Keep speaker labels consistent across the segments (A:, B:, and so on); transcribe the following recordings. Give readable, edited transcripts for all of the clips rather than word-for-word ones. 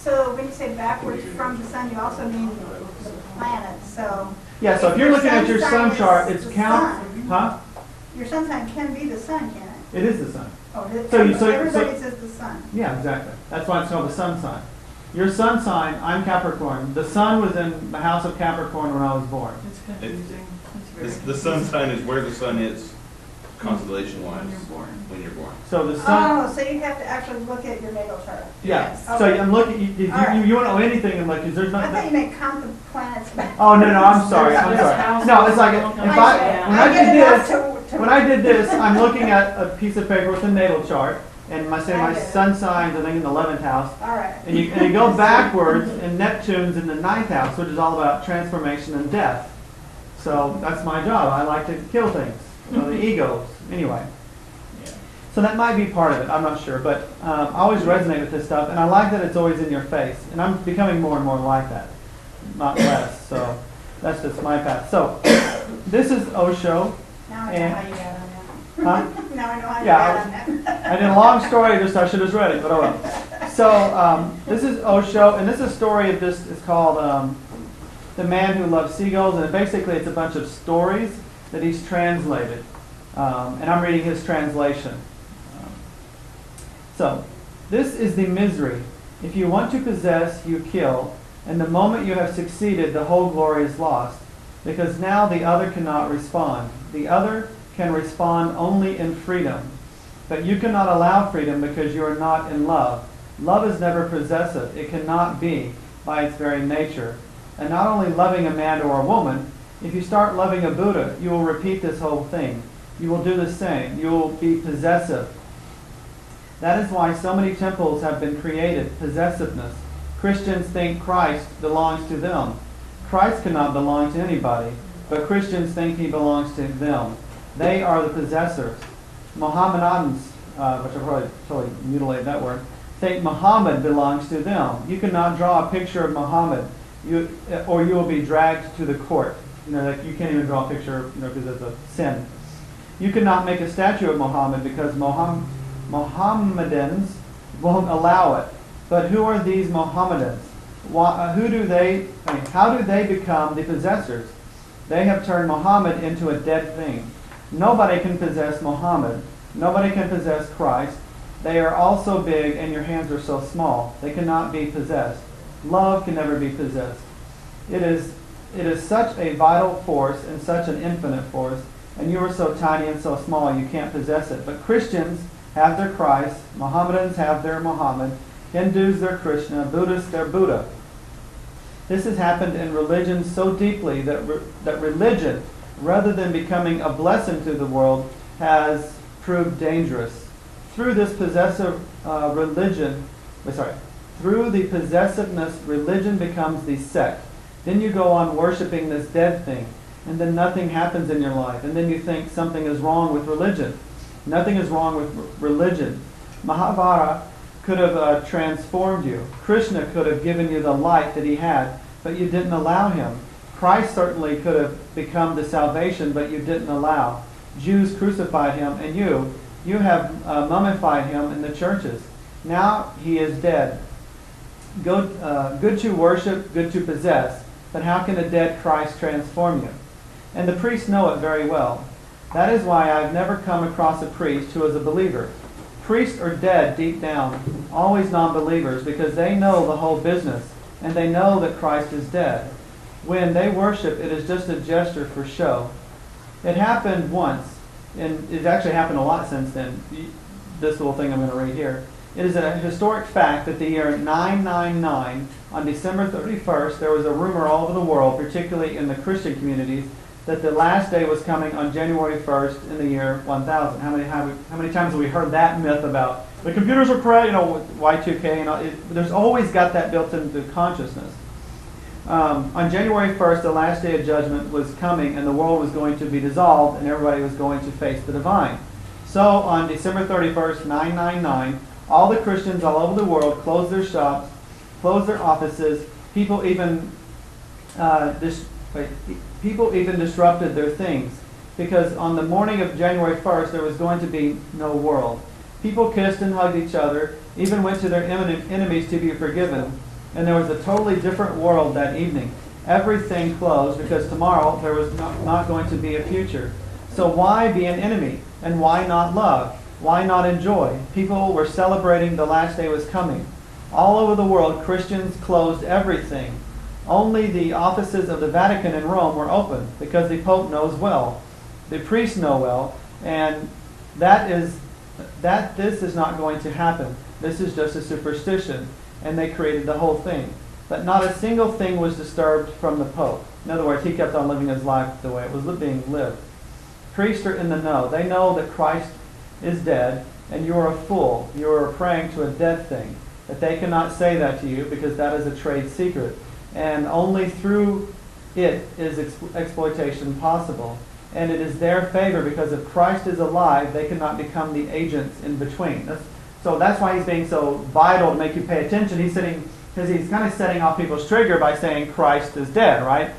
A: So when you say backwards from the sun, you also mean planets. So
B: Yeah, so if you're looking at your sun chart, it's
A: the
B: count,
A: sun,
B: huh?
A: Your sun sign can be the sun, can it?
B: It is the sun.
A: Oh,
B: everybody
A: says the sun.
B: Yeah, exactly. That's why it's called the sun sign. Your sun sign, I'm Capricorn. The sun was in the house of Capricorn when I was born.
C: It's confusing.
D: The sun sign is where the sun is, constellation-wise,
C: When you're born.
D: when you're born.
B: So the sun.
A: Oh, so you have to actually look at your natal chart.
B: Yeah.
A: Yes.
B: So
A: Okay.
B: I'm looking. If you,
A: All right.
B: you want to know anything, I'm like, because there's
A: I thought you
B: nothing.
A: meant count the planets back.
B: Oh no, I'm sorry. I'm
C: There's
B: sorry.
C: houses.
B: No, it's like if
A: I
B: did
A: get
B: this.
A: enough to
B: When I did this, I'm looking at a piece of paper with a natal chart, and my
A: I get it.
B: sun signs, I think, in the 11th house.
A: All right.
B: And you go backwards, and Neptune's in the 9th house, which is all about transformation and death. So that's my job. I like to kill things, the egos. Anyway. So that might be part of it. I'm not sure. But I always resonate with this stuff, and I like that it's always in your face. And I'm becoming more and more like that, not less. So that's just my path. So this is Osho.
A: Now I know how you got on that.
B: Huh?
A: Now I know how you
B: Yeah,
A: got on that.
B: I did a long story, just I should have read it, but oh well. So this is Osho, and this is a story of this. It's called The Man Who Loved Seagulls, and basically it's a bunch of stories that he's translated, and I'm reading his translation. So this is the misery. If you want to possess, you kill, and the moment you have succeeded, the whole glory is lost, because now the other cannot respond. The other can respond only in freedom. But you cannot allow freedom because you are not in love. Love is never possessive. It cannot be by its very nature. And not only loving a man or a woman, if you start loving a Buddha, you will repeat this whole thing. You will do the same. You will be possessive. That is why so many temples have been created, possessiveness. Christians think Christ belongs to them. Christ cannot belong to anybody, but Christians think he belongs to them. They are the possessors. Mohammedans, which I probably totally mutilated that word, think Muhammad belongs to them. You cannot draw a picture of Muhammad, or you will be dragged to the court. Like you can't even draw a picture, because it's a sin. You cannot make a statue of Muhammad because Mohammedans won't allow it. But who are these Mohammedans? How do they become the possessors? They have turned Muhammad into a dead thing. Nobody can possess Muhammad. Nobody can possess Christ. They are all so big and your hands are so small. They cannot be possessed. Love can never be possessed. It is such a vital force and such an infinite force, and you are so tiny and so small you can't possess it. But Christians have their Christ, Mohammedans have their Muhammad, Hindus their Krishna, Buddhists their Buddha. This has happened in religion so deeply that religion, rather than becoming a blessing to the world, has proved dangerous. Through this possessive through the possessiveness, religion becomes the sect. Then you go on worshiping this dead thing, and then nothing happens in your life, and then you think something is wrong with religion. Nothing is wrong with religion. Mahabharata could have transformed you. Krishna could have given you the light that he had, but you didn't allow him. Christ certainly could have become the salvation, but you didn't allow. Jews crucified him, and you have mummified him in the churches. Now he is dead. Good to worship, good to possess, but how can a dead Christ transform you? And the priests know it very well. That is why I've never come across a priest who is a believer. Priests are dead deep down, always non-believers, because they know the whole business, and they know that Christ is dead. When they worship, it is just a gesture for show. It happened once, and it's actually happened a lot since then. This little thing I'm going to read here. It is a historic fact that the year 999, on December 31st, there was a rumor all over the world, particularly in the Christian communities, that the last day was coming on January 1st in the year 1000. How many times have we heard that myth about the computers are correct, Y2K, and all, there's always got that built into consciousness. On January 1st, the last day of judgment was coming, and the world was going to be dissolved, and everybody was going to face the divine. So on December 31st, 999, all the Christians all over the world closed their shops, closed their offices. People even disrupted their things, because on the morning of January 1st, there was going to be no world. People kissed and hugged each other, even went to their enemies to be forgiven. And there was a totally different world that evening. Everything closed because tomorrow there was not going to be a future. So why be an enemy? And why not love? Why not enjoy? People were celebrating the last day was coming. All over the world, Christians closed everything. Only the offices of the Vatican in Rome were open because the Pope knows well, the priests know well, and this is not going to happen. This is just a superstition, and they created the whole thing. But not a single thing was disturbed from the Pope. In other words, he kept on living his life the way it was being lived. Priests are in the know. They know that Christ is dead, and you are a fool. You are praying to a dead thing. That they cannot say that to you because that is a trade secret. And only through it is exploitation possible. And it is their favor because if Christ is alive, they cannot become the agents in between. So that's why he's being so vital to make you pay attention. Because he's kind of setting off people's trigger by saying Christ is dead, right?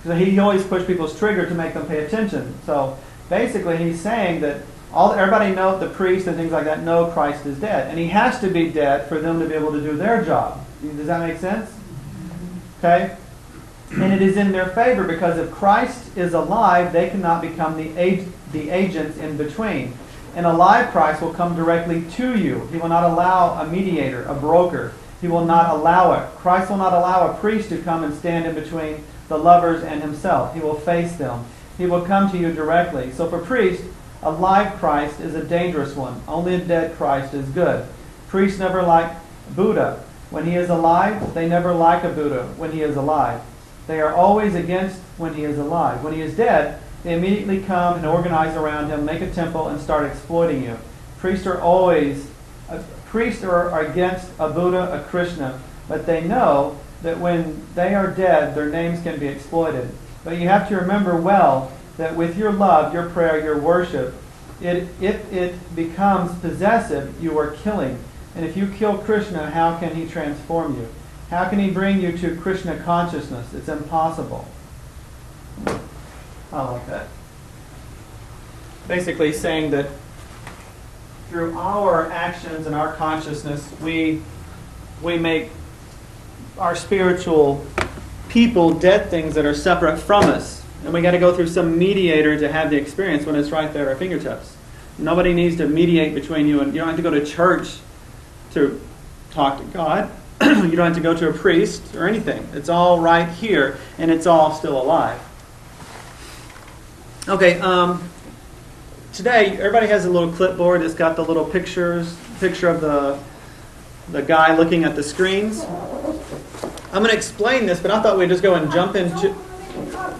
B: So he always pushes people's trigger to make them pay attention. So basically he's saying that everybody know, the priest and things like that, know Christ is dead. And he has to be dead for them to be able to do their job. Does that make sense? Okay? And it is in their favor because if Christ is alive, they cannot become the agents in between. An alive Christ will come directly to you. He will not allow a mediator, a broker. He will not allow it. Christ will not allow a priest to come and stand in between the lovers and himself. He will face them. He will come to you directly. So for priests, a live Christ is a dangerous one. Only a dead Christ is good. Priests never like Buddha. When he is alive, they never like a Buddha when he is alive. They are always against when he is alive. When he is dead, they immediately come and organize around him, make a temple, and start exploiting you. Priests are against a Buddha, a Krishna, but they know that when they are dead, their names can be exploited. But you have to remember well that with your love, your prayer, your worship, if it becomes possessive, you are killing. And if you kill Krishna, how can he transform you? How can he bring you to Krishna consciousness? It's impossible. I like that. Basically saying that through our actions and our consciousness, we make our spiritual people dead things that are separate from us. And we got to go through some mediator to have the experience when it's right there at our fingertips. Nobody needs to mediate between you, and you don't have to go to church to talk to God. You don't have to go to a priest or anything. It's all right here, and it's all still alive. Okay, today everybody has a little clipboard. It's got the little picture of the guy looking at the screens. I'm going to explain this, but I thought we'd just go and jump into...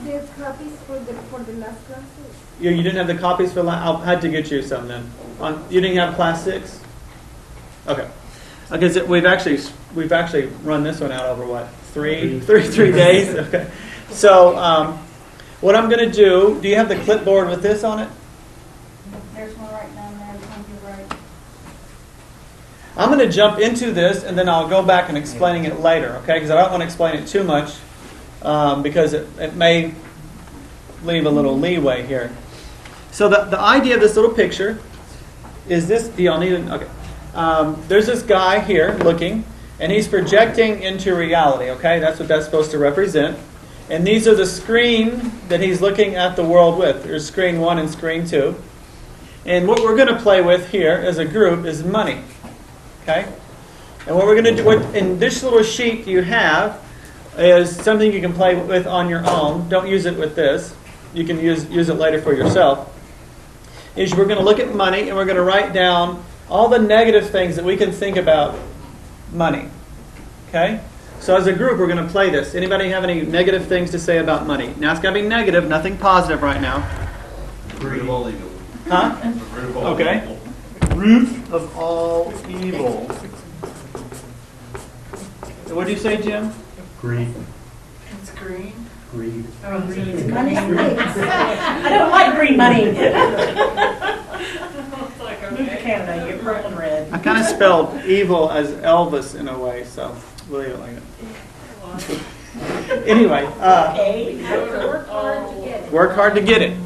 C: There's copies for the last classes.
B: You didn't have the copies for... I had to get you some then. You didn't have class 6? Okay. Because we've actually run this one out over what? 3 days? Okay. So what I'm going to do you have the clipboard with this on it?
A: There's one right down there. On your right.
B: I'm going to jump into this and then I'll go back and explaining it later, okay? Because I don't want to explain it too much because it may leave a little leeway here. So the idea of this little picture is this. Do y'all need it? Okay. There's this guy here looking, and he's projecting into reality, okay? That's what that's supposed to represent. And these are the screen that he's looking at the world with. There's screen 1 and screen 2. And what we're going to play with here as a group is money, okay? And what we're going to do in this little sheet you have is something you can play with on your own. Don't use it with this. You can use it later for yourself. Is we're going to look at money, and we're going to write down all the negative things that we can think about money. Okay? So as a group, we're going to play this. Anybody have any negative things to say about money? Now, it's got to be negative, nothing positive right now.
D: Root of all evil.
B: Huh?
D: Root of all
B: Okay.
D: evil.
B: Root of all evil. What did you say, Jim?
E: Greed.
F: It's green.
E: Greed.
F: Oh, green.
A: Money stinks.
F: I don't like green money. Move to Canada, you get purple and red.
B: I kind of spelled evil as Elvis in a way, so we'll leave it like that. Anyway,
F: Okay.
C: You have to work hard to get it.
B: work hard to get it.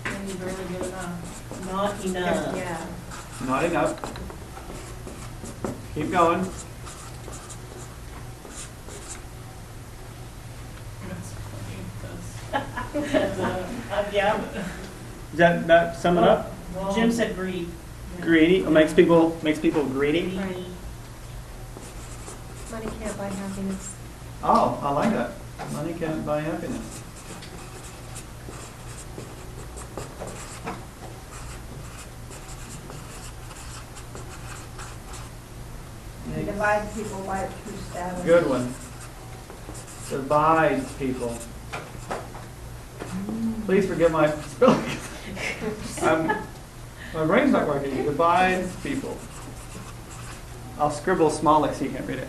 F: And you barely get enough. Not enough.
C: Yeah.
B: Not enough. Keep going.
F: Yeah.
B: Does that sum it up?
F: Jim said greed.
B: Greedy. It makes people greedy.
C: Money can't buy happiness.
B: Oh, I like that. Money can't buy happiness.
A: It divides people by true status.
B: Good one. Divides people. Please forgive my spelling. My brain's not working. Divides people. I'll scribble small so you can't read it.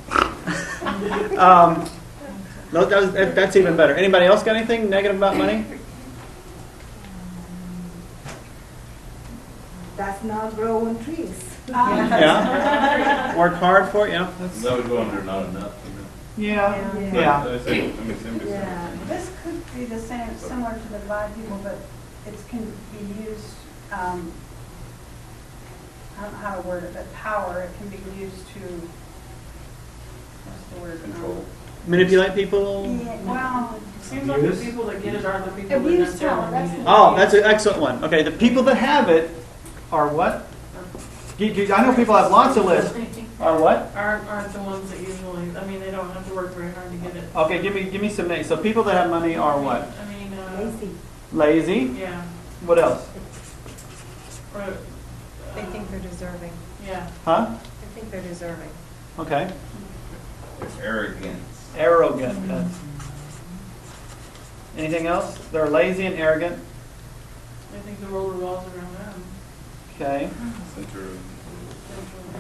B: No, that's even better. Anybody else got anything negative about money?
C: Does not grow on trees.
B: Yeah. Work hard for it. Yeah.
D: That would go under not enough.
B: Yeah.
C: Yeah.
B: Yeah.
D: I think, I mean, somebody said-
C: Yeah.
A: This could be the same, similar to the divide people, but it can be used, I don't know how to word it, but power, it can be used to, what's the word?
D: Control.
B: Manipulate people.
A: Yeah, well,
E: Seems like the people that get it are the people that
A: Abuse power,
E: necessarily
A: that's
E: need it.
A: the-
B: Oh, that's an excellent one. Okay, the people that have it are what? I know people have lots of lists. Are what?
E: Aren't the ones that usually, I mean, they don't have to work very hard to get it.
B: Okay, give me some names. So people that have money are what?
E: I mean,
C: Lazy.
B: Lazy.
E: yeah,
B: What else?
E: or,
C: They think they're deserving.
E: yeah.
B: Huh?
C: They think they're deserving.
B: Okay.
D: There's arrogance.
B: Arrogant. That's- Anything else? They're lazy and arrogant.
E: I think the world revolves around them.
B: Okay.
D: Center of-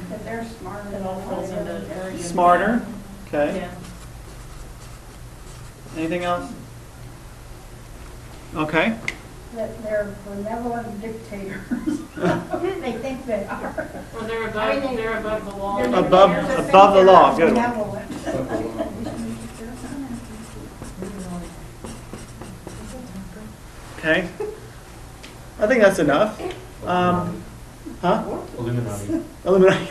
A: that they're smarter than
F: It all falls into
A: everybody else.
F: arrogance.
B: Smarter. Okay.
F: Yeah.
B: Anything else? Okay.
A: That they're benevolent dictators. They think they are.
E: Or they're
A: I mean,
E: they're above the law.
A: They're-
B: Above-
A: they think
B: above the
A: they're
B: law. Good one.
A: benevolent.
B: Okay. I think that's enough. Huh?
G: Illuminati.
B: Illuminati.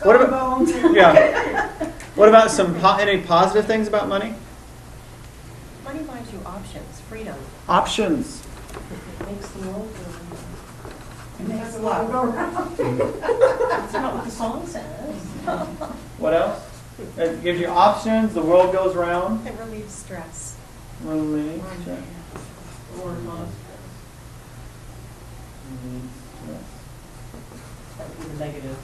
B: What about?
A: Skull
B: Yeah. What about some any positive things about money?
C: Money buys you options, freedom.
B: Options.
F: Makes the world go
A: bones. Makes the world go round.
F: That's not what the song says.
B: What else? It gives you options. The world goes round.
C: It relieves stress.
B: Relief.
E: Or not.
F: Negative.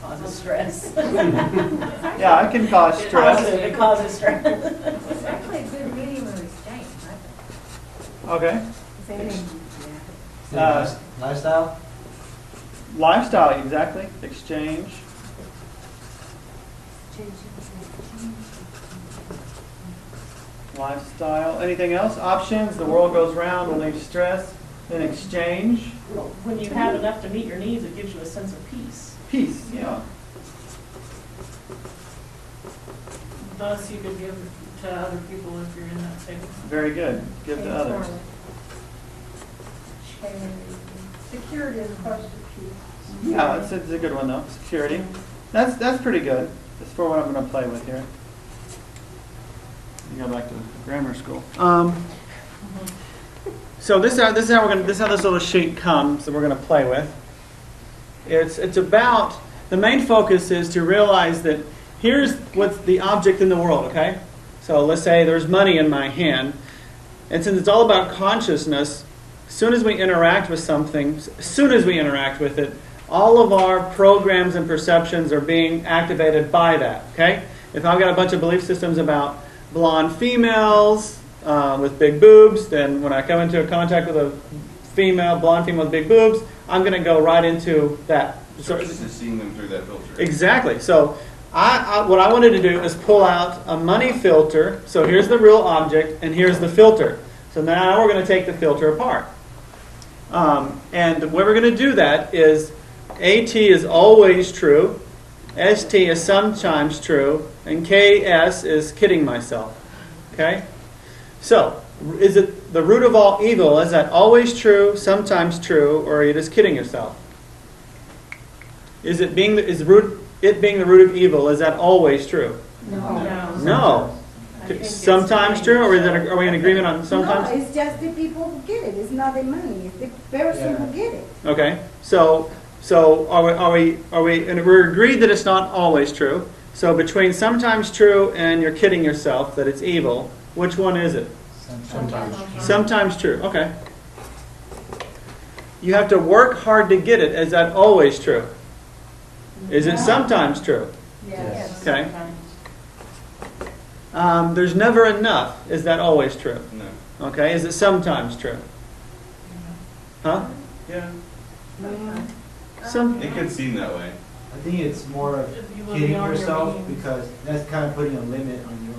F: Causes stress.
B: Yeah, I can cause stress.
F: Positive, it causes stress.
C: It's actually a good medium of exchange, I
B: Okay.
C: think.
G: Lifestyle?
B: Lifestyle, exactly. Exchange. Lifestyle. Anything else? Options. The world goes round. Relieve stress. Then exchange.
F: When you have enough to meet your needs, it gives you a sense of peace.
B: Peace. Yeah.
E: Thus, you could give to other people if you're in that state.
B: Very good. Give to others.
A: Security is close to peace.
B: Yeah, it's a good one though. Security. That's pretty good. That's for what I'm going to play with here. You go back to grammar school. So this is how this little sheet comes that we're going to play with. It's about, the main focus is to realize that here's what's the object in the world. Okay, so let's say there's money in my hand, and since it's all about consciousness, as soon as we interact with something, as soon as we interact with it, all of our programs and perceptions are being activated by that. Okay, if I've got a bunch of belief systems about blonde females with big boobs, then when I come into contact with a blonde female with big boobs, I'm going to go right into that.
D: So just seeing them through that filter.
B: Exactly. So what I wanted to do is pull out a money filter. So here's the real object, and here's the filter. So now we're going to take the filter apart. And the way we're going to do that is AT is always true, ST is sometimes true, and KS is kidding myself. Okay? So, is it the root of all evil? Is that always true, sometimes true, or are you just kidding yourself? Is it being the root of evil? Is that always true?
F: No.
B: No.
E: think it's
B: Sometimes
E: fine.
B: true, or are we in agreement on
G: No,
B: sometimes?
G: it's just the people who get it. It's not the money. It's the person who get it.
B: Okay, so are we, and we're agreed that it's not always true. So between sometimes true and you're kidding yourself that it's evil, which one is it?
H: Sometimes.
B: Sometimes true. Okay. You have to work hard to get it. Is that always true? Is it sometimes true?
A: Yes.
B: Okay. There's never enough. Is that always true?
D: No.
B: Okay. Is it sometimes true? Huh?
D: Yeah.
B: Some.
D: It could seem that way.
H: I think it's more of
E: If you live
H: kidding
E: beyond your
H: yourself
E: means.
H: because that's kind of putting a limit on your,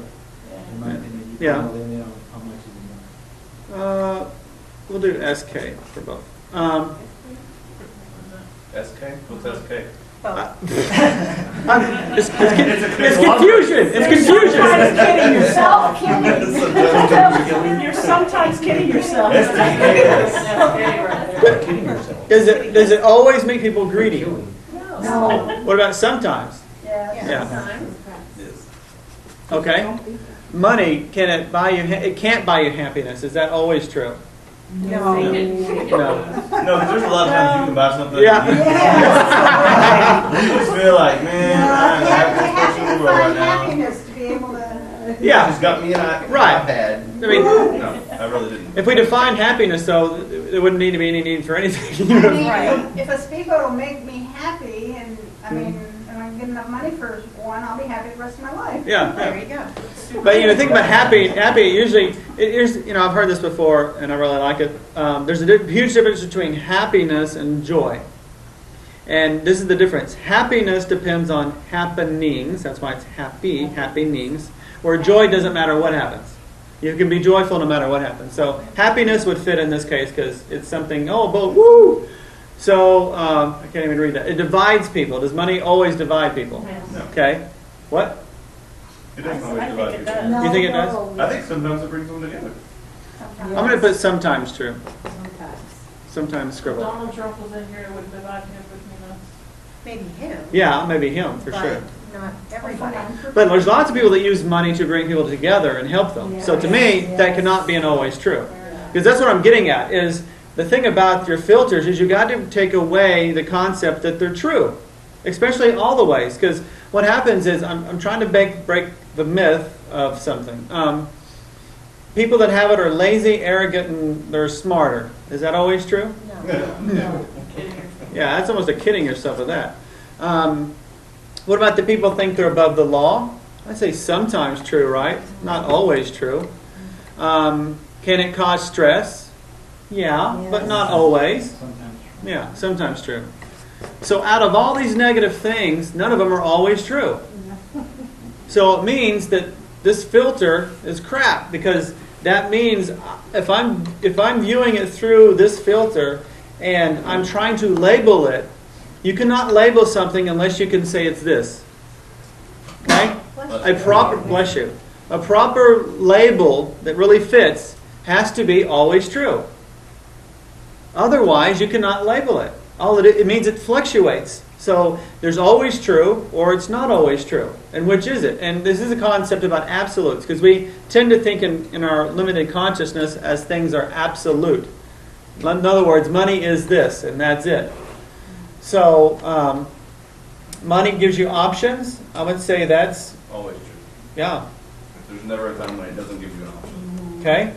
H: in my opinion, you
B: Yeah.
H: put a limit on how much is enough.
B: We'll do SK for both.
D: SK? What's SK?
B: It's confusion. It's confusion.
F: Sometimes kidding yourself.
D: Sometimes
F: You're sometimes kidding yourself.
D: That's the
F: Okay, right there.
H: Kidding yourself.
B: Does it always make people greedy?
G: No.
B: What about sometimes?
A: Yes.
B: Yeah.
C: Sometimes.
D: Yes.
B: Okay. Money, can it buy you? It can't buy you happiness. Is that always true?
G: No.
B: No.
D: No, because there's a lot of times you can buy something.
B: Yeah.
D: You just feel like, man, I'm the happiest person in the world right now.
A: Happiness to be able to.
D: You
B: Yeah.
D: just got me an
B: Right.
D: iPad.
B: I mean,
D: No, I really didn't.
B: if we define happiness, though, there wouldn't need to be any need for anything.
A: I mean,
F: Right.
A: if a speedboat will make me happy, and I mean, and I get enough money for one, I'll be happy the rest of my life.
B: Yeah.
C: There you go.
B: But think about happy usually. Here's, I've heard this before, and I really like it. There's a huge difference between happiness and joy, and this is the difference. Happiness depends on happenings. That's why it's happenings. Where joy doesn't matter what happens. You can be joyful no matter what happens. So happiness would fit in this case because it's something. But woo. So I can't even read that. It divides people. Does money always divide people?
D: No.
B: Okay. What?
D: It doesn't
F: I
D: always
F: think
D: divide
F: it
D: people.
F: does.
B: You think it does?
D: I think sometimes it brings them together.
A: Sometimes.
B: I'm going to put sometimes true.
G: Sometimes.
B: Sometimes scribble.
E: Donald Trump was in here, it would divide him between us.
C: Maybe him.
B: Yeah, maybe him for
C: but
B: sure.
C: Not everybody.
B: But there's lots of people that use money to bring people together and help them. So to me, that cannot be an always true. Because that's what I'm getting at is the thing about your filters is you got to take away the concept that they're true, especially all the ways. Because what happens is I'm trying to break the myth of something. People that have it are lazy, arrogant, and they're smarter. Is that always true?
C: No.
E: Kidding yourself.
B: Yeah, that's almost a kidding yourself with that. What about the people think they're above the law? I'd say sometimes true, right? Not always true. Can it cause stress? Yeah, but not always.
H: Sometimes.
B: Yeah, sometimes true. So out of all these negative things, none of them are always true. So it means that this filter is crap because that means if I'm viewing it through this filter and I'm trying to label it, you cannot label something unless you can say it's this. Okay? Bless you. A proper label that really fits has to be always true. Otherwise, you cannot label it. It means it fluctuates. So there's always true or it's not always true. And which is it? And this is a concept about absolutes because we tend to think in our limited consciousness as things are absolute. In other words, money is this and that's it. So money gives you options. I would say that's,
D: Always true.
B: yeah,
D: There's never a time when it doesn't give you an option.
B: okay.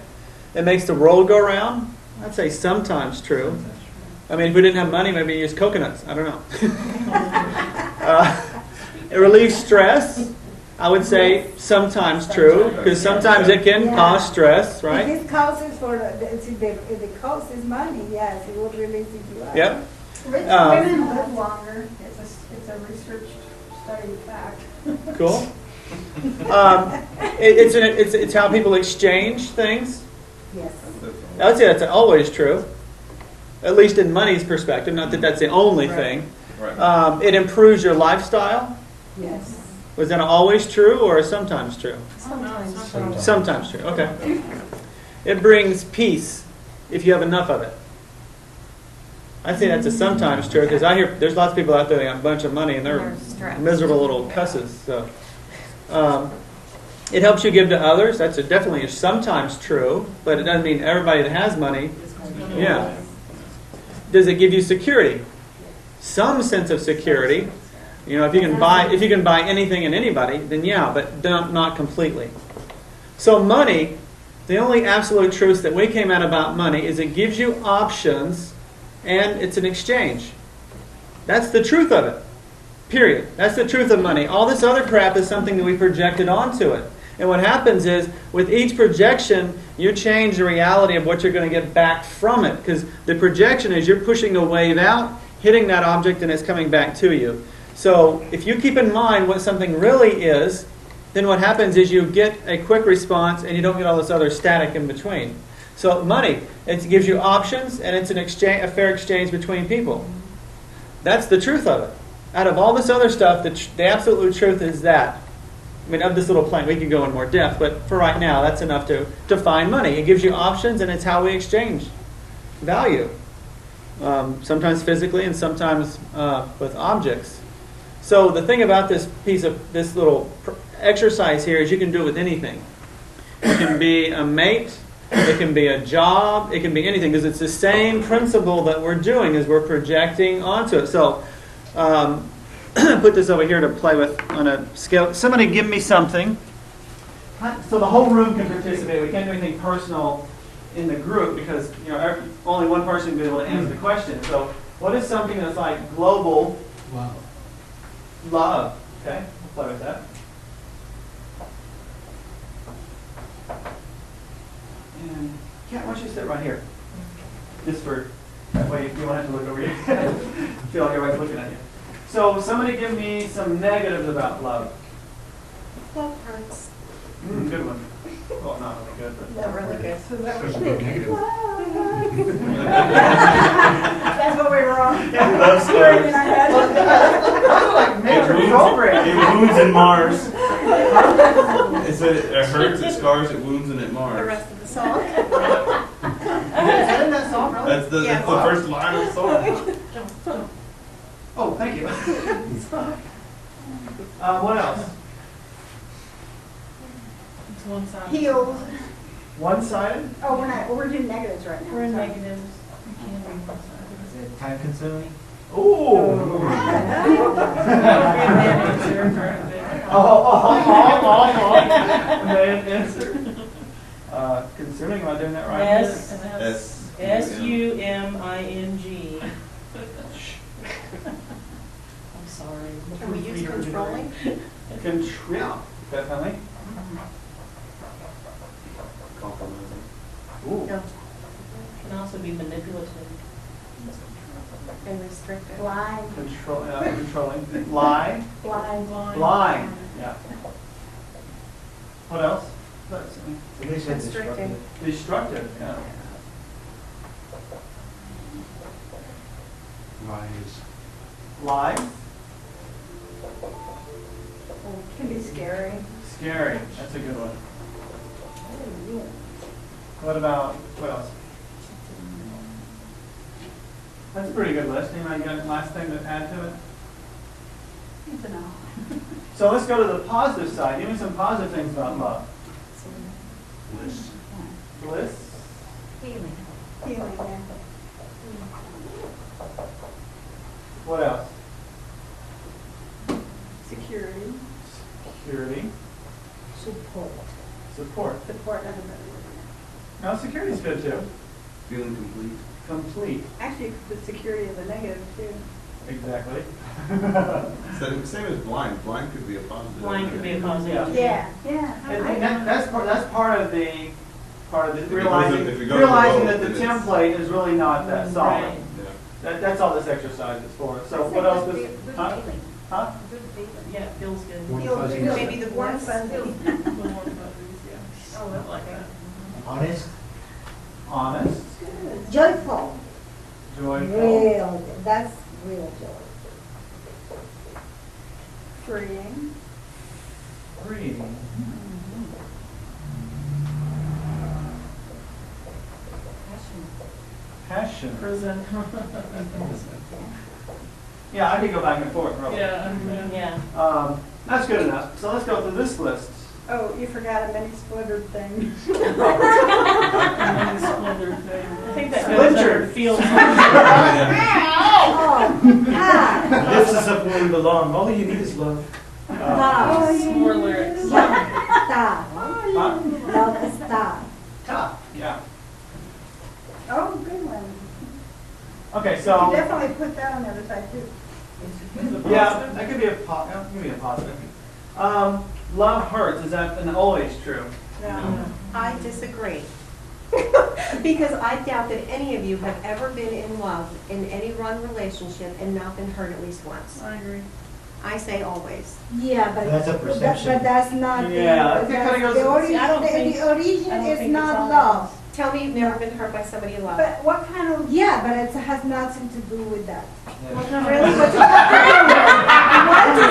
B: It makes the world go round. I'd say sometimes true.
H: Sometimes.
B: I mean, if we didn't have money, maybe use coconuts. I don't know. It relieves stress. I would say sometimes true, because sometimes it can cause stress, right?
G: If it causes if the cost is money, yes, it would release it to us.
B: Yep.
A: Rich women live longer. It's a research study fact.
B: Cool. It's how people exchange things.
G: Yes.
B: I would say that's always true, at least in money's perspective. Not that that's the only thing.
D: Right.
B: It improves your lifestyle.
G: Yes.
B: Was that always true or sometimes true?
G: Sometimes.
H: Sometimes.
B: Sometimes true. Okay. It brings peace if you have enough of it. I'd say that's a sometimes true because I hear there's lots of people out there that got a bunch of money and they're
C: They're stressed.
B: miserable little cusses. So, It helps you give to others. That's definitely sometimes true, but it doesn't mean everybody that has money. Yeah. Does it give you security? Some sense of security. You know, if you can buy anything and anybody, then yeah, but not completely. So money, the only absolute truth that we came out about money is it gives you options and it's an exchange. That's the truth of it. Period. That's the truth of money. All this other crap is something that we projected onto it. And what happens is, with each projection, you change the reality of what you're going to get back from it. Because the projection is you're pushing a wave out, hitting that object, and it's coming back to you. So if you keep in mind what something really is, then what happens is you get a quick response and you don't get all this other static in between. So money, it gives you options and it's a fair exchange between people. That's the truth of it. Out of all this other stuff, the absolute truth is that. I mean, of this little plan, we could go in more depth, but for right now, that's enough to define money. It gives you options and it's how we exchange value. Sometimes physically and sometimes with objects. So the thing about this little exercise here is you can do it with anything. It can be a mate, it can be a job, it can be anything, because it's the same principle that we're doing as we're projecting onto it. So put this over here to play with on a scale. Somebody give me something. So the whole room can participate. We can't do anything personal in the group because only one person can be able to answer the question. So what is something that's like global love? Okay, we'll play with that. And Kat, why don't you sit right here? Just for that way you won't have to look over your head. Feel like everybody's looking at you. So somebody give me some negatives about love.
C: Love hurts.
B: Good one. Well, not really good, but
C: Not really good.
A: So that was negative. That's what we were on.
D: Love scars.
B: like major program.
D: It wounds and mars. It said it hurts, it scars, it wounds, and it
C: The
D: mars.
C: rest of the song.
B: Is that in that song, really?
D: That's the first line of the song.
B: Oh, thank you. What else?
E: It's one side.
A: Healed.
B: One-sided?
A: Oh, we're doing negatives right now.
C: We're in
A: Sorry.
C: negatives.
E: You can't be one sided.
H: Is it time consuming?
B: Ooh. Man answer. Consuming, am I doing that right?
F: Yes.
D: S.
F: S-U-M-I-N-G. I'm sorry.
C: Can we use controlling?
B: Yeah, definitely.
D: Compromising.
B: Ooh.
C: No.
F: Can also be manipulative.
C: And restricted.
A: Blind.
B: Controlling. Lie.
A: Blind.
B: Blind. Yeah. What else?
H: At least it's
C: Constricting.
B: Destructive. Yeah.
I: Lies.
B: Lies.
A: Can be scary.
B: Scary. That's a good one. What else? That's a pretty good list. Anybody got a last thing to add to it?
A: Good to know.
B: So let's go to the positive side. Give me some positive things about love.
D: Bliss.
B: Bliss.
C: Healing.
A: Healing, yeah.
B: What else?
A: Security.
B: Security.
C: Support.
B: Support.
A: Support and everybody.
B: Now security's good too.
D: Feeling complete.
B: Complete.
A: Actually, the security is a negative too.
B: Exactly.
D: Same as blind. Blind could be a positive.
F: Blind could be a positive.
A: Yeah, yeah.
B: And that's part of the
D: If it
B: realizing
D: goes below,
B: that the
D: then it's-
B: template is really not that solid.
F: Right.
D: Yeah.
B: That's all this exercise is for. So what else was?
C: Good
B: Huh?
C: feeling.
B: Huh?
C: Good feeling.
F: Yeah, it feels good.
I: Warm
A: Feels
I: fuzzies.
A: good.
C: Maybe the
A: Warm
C: bliss.
A: fuzzy.
E: The warm fuzzies, yeah.
C: Oh,
E: I like that.
H: Honest?
B: Honest.
G: Joyful.
B: Joyful.
G: Real, that's real joy.
A: Freeing.
B: Free. Passion.
E: Prison.
B: Yeah, I could go back and forth. Probably.
E: Yeah.
F: Yeah.
B: That's good enough. So let's go through this list.
A: Oh, you forgot a mini splintered thing.
F: And then the splinter thing. I think that
B: Splinter.
F: goes under feels.
G: Oh, ah,
H: Lifts us up where we belong. All you need is love.
G: stop.
F: More lyrics.
G: Stop.
B: Huh?
G: Love, stop.
B: Tough. Yeah.
A: Oh, good one.
B: Okay,
A: You
B: so
A: definitely put that on the other side too.
B: yeah, that could be a positive. Love hurts. Is that an always true?
C: No, I disagree. Because I doubt that any of you have ever been in love in any run relationship and not been hurt at least once.
F: I agree.
C: I say always.
G: Yeah, but.
H: That's a perception.
G: But that's not.
B: Yeah,
G: the,
B: it kinda goes-
G: the origin.
F: See, I don't think-
G: the
F: I
G: origin
F: don't
G: is
F: think
G: not
F: it's
G: love.
C: Tell me you've never been hurt by somebody you love.
A: But what kind of,
G: Yeah, but it has nothing to do with that.
C: What does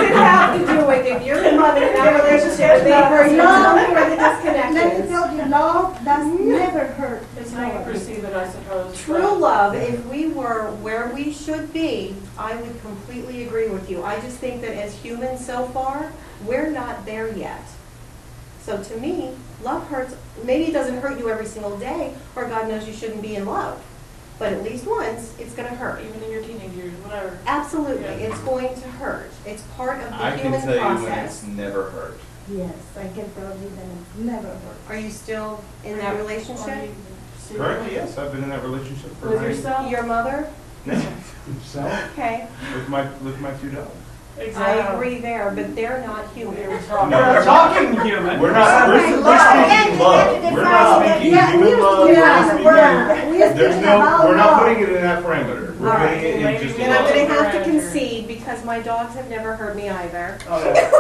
C: it have to do with if you're in love in that relationship, they were young, where the disconnect
G: Let me
C: is?
G: tell you, love does never hurt.
E: It's how you perceive it, I suppose.
C: True love, if we were where we should be, I would completely agree with you. I just think that as humans so far, we're not there yet. So to me, love hurts. Maybe it doesn't hurt you every single day, or God knows you shouldn't be in love. But at least once, it's going to hurt.
E: Even in your teenage years, whatever.
C: Absolutely,
E: Yeah.
C: it's going to hurt. It's part of the
D: I can
C: human
D: tell you when
C: process.
D: it's never hurt.
G: Yes, I can tell you that it's never hurt.
C: Are you still in that relationship?
D: Currently, yes, I've been in that relationship for
E: With
D: 9
E: yourself?
C: Your mother?
D: So,
C: Okay,
D: with my 2 dogs.
C: I agree there, but they're not human.
D: No,
B: We're talking human.
D: We're not. We're speaking love. We're not speaking human love. There's no. We're not putting it in that parameter. We're
C: All right.
D: putting it in just
C: And I'm
D: love.
C: going to have to concede because my dogs have never hurt me either.
B: Okay.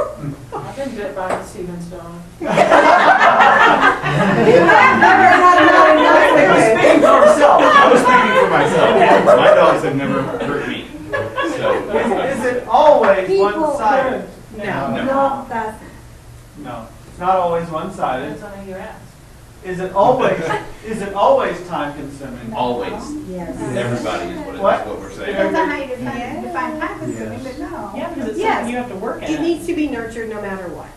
E: I've been bit by a Stevens dog.
C: You have never had
B: He's speaking for himself.
D: I was speaking for myself. My dogs have never hurt me. So.
B: Is it always
G: People
B: one-sided?
C: No.
D: No.
G: No, that's.
B: No, it's not always one-sided.
E: Depends on who you ask.
B: Is it always time-consuming?
D: Always.
G: Yes.
D: Everybody is
B: What?
D: what we're saying.
A: depends on how you define time consuming, but no.
F: Yeah, because it's
C: Yes.
F: something you have to work at.
C: It needs to be nurtured no matter what.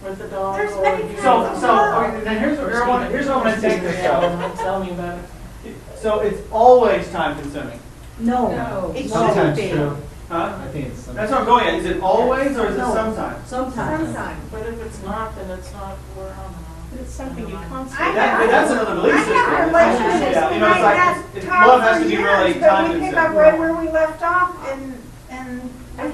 E: With the dog
A: There's
E: or.
A: many
E: you-
B: So,
A: kinds of
B: so,
A: love.
B: okay, now here's what I want to take this out.
E: Tell me about it.
B: So it's always time-consuming,
G: No.
E: No.
C: It shouldn't
H: Sometimes
C: be.
H: true.
B: huh?
H: I think it's
B: That's what I'm going at. Is it always or is it
G: No.
B: sometimes?
G: Sometimes.
C: Sometimes.
E: But if it's not, then it's not, I don't know.
F: It's something you
A: I
F: constantly.
B: That's another belief
A: I
B: system.
A: have relationships
B: Yeah,
A: we
B: you know, it's
A: might
B: like,
A: have
B: love has
A: talked
B: to
A: for
B: be
A: years,
B: really
A: but we pick up
B: time-consuming.
A: right where we left off and
C: And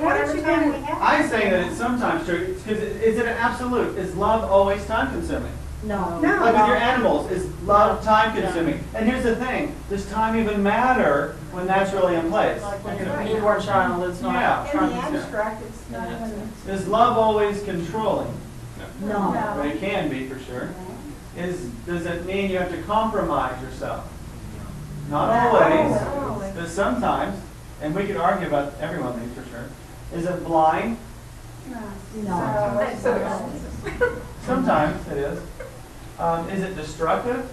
A: whatever
C: haven't you
A: time
C: been-
A: we have.
B: I'm saying that it's sometimes true, because is it an absolute? Is love always time-consuming?
G: No.
A: No.
B: Like with your animals, is love time-consuming? And here's the thing, does time even matter when that's really in place?
E: Like when you're a newborn child, it's
B: Yeah.
E: not.
A: In the
E: time-consuming.
A: abstract, it's not
E: In that
A: even.
E: sense.
B: Is love always controlling?
G: No.
A: No.
B: But it can be, for sure. Does it mean you have to compromise yourself? Not always, but sometimes, and we could argue about every one of these for sure. Is it blind?
G: No.
B: Sometimes it is. Is it destructive?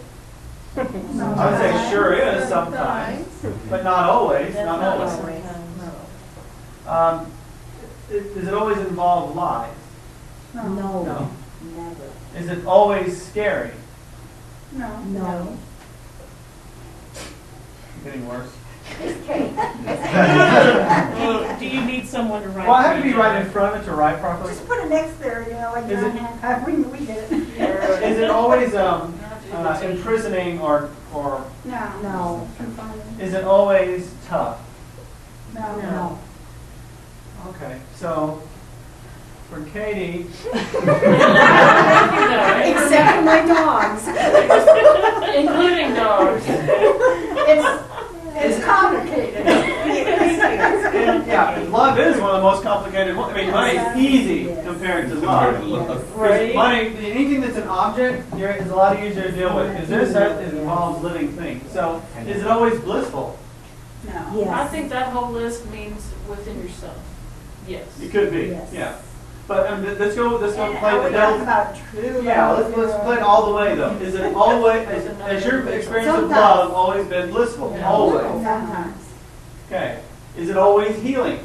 B: I would say sure is sometimes, but not always,
F: That's
B: not
F: not
B: always.
F: always.
B: Does it always involve lies?
G: No.
B: No.
G: Never.
B: Is it always scary?
A: No.
G: No.
B: Getting worse.
F: Do you need someone to write?
B: Well, I have to
F: for
B: be
F: you?
B: right in front of it to write properly.
A: Just put an X there, you know, like
B: Is it-
A: John Hancock, we did it.
B: Is it always imprisoning or
A: No.
G: No.
A: Confining.
B: is it always tough?
A: No.
G: No.
B: Okay, so for Katie,
C: Except for my dogs.
E: Including dogs.
A: It's complicated.
B: and, yeah, love is one of the most complicated ones. I mean, money's easy compared to love. Because money, anything that's an object, is a lot easier to deal with. Because this involves living things. So, is it always blissful?
A: No.
E: I
G: Yes.
E: think that whole list means within yourself. Yes.
B: It could be.
G: Yes.
B: Yeah. But let's go
A: And
B: play
A: are
B: the
A: we talking
B: devil's.
A: about true
B: Yeah,
A: love?
B: let's play it all the way though. Is it always, has your experience of
G: Sometimes.
B: love always been blissful?
E: No.
B: Always.
G: Sometimes.
B: Okay. Is it always healing?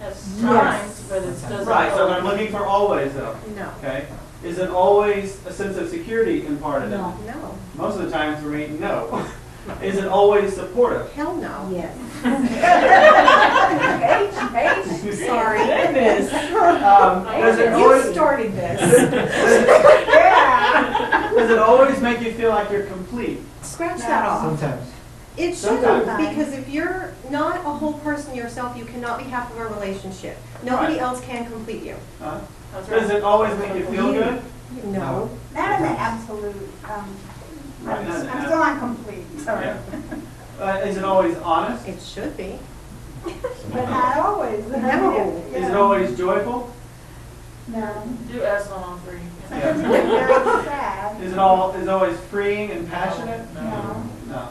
E: At
G: Yes.
E: times, but it doesn't.
B: Right, so I'm
E: always.
B: looking for always though,
C: No,
B: okay? Is it always a sense of security imparted in it?
G: No.
C: no,
B: Most of the time for me, no. Is it always supportive?
C: hell no.
G: Yes.
C: Sorry.
F: Goodness.
B: Does it
C: You
B: always,
C: started this.
B: does it always make you feel like you're complete?
C: Scratch that off.
H: Sometimes.
C: It shouldn't,
B: Sometimes.
C: because if you're not a whole person yourself, you cannot be half of a relationship. Nobody
B: Right.
C: else can complete you.
E: That's
B: Does
E: right.
B: it always make you feel good?
C: No.
A: Not an absolute,
B: Right, not an
A: I'm still incomplete, sorry.
B: Yeah. Is it always honest?
C: It should be.
A: But not always.
C: No.
B: Is it always joyful?
A: No.
E: Do S on all three.
A: Sometimes it gets very sad.
B: Is it always freeing and passionate?
A: No.
B: No.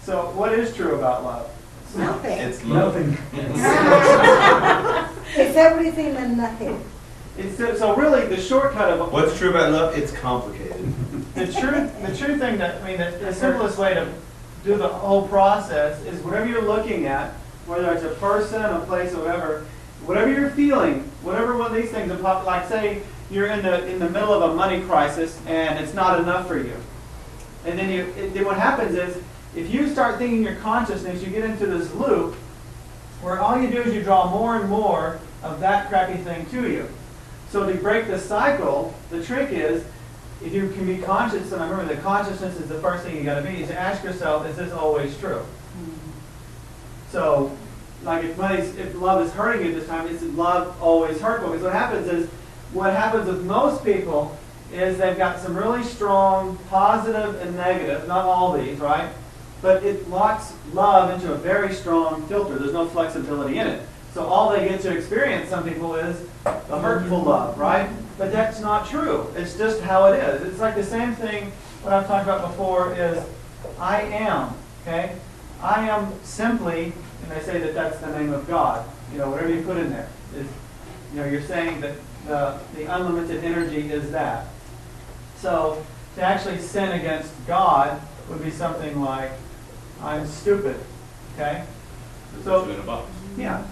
B: So what is true about love?
C: Nothing.
D: It's nothing.
G: It's everything and nothing.
B: So really the shortcut of
D: What's true about love? It's complicated.
B: the true thing that, I mean, the simplest way to do the whole process is whatever you're looking at, whether it's a person, a place, or whatever you're feeling, whatever one of these things, like say you're in the middle of a money crisis and it's not enough for you. And then then what happens is, if you start thinking your consciousness, you get into this loop where all you do is you draw more and more of that crappy thing to you. So to break the cycle, the trick is, if you can be conscious, and I remember that consciousness is the first thing you got to be, is to ask yourself, is this always true? So, like if love is hurting you this time, is love always hurtful? Because what happens with most people is they've got some really strong positive and negative, not all these, right? But it locks love into a very strong filter. There's no flexibility in it. So all they get to experience, some people, is the hurtful love, right? But that's not true. It's just how it is. It's like the same thing, what I've talked about before is, I am, okay? I am simply, and they say that that's the name of God. You know, whatever you put in there is, you know, you're saying that the unlimited energy is that. So to actually sin against God would be something like, I'm stupid, okay? So,
D: in a box.
B: yeah.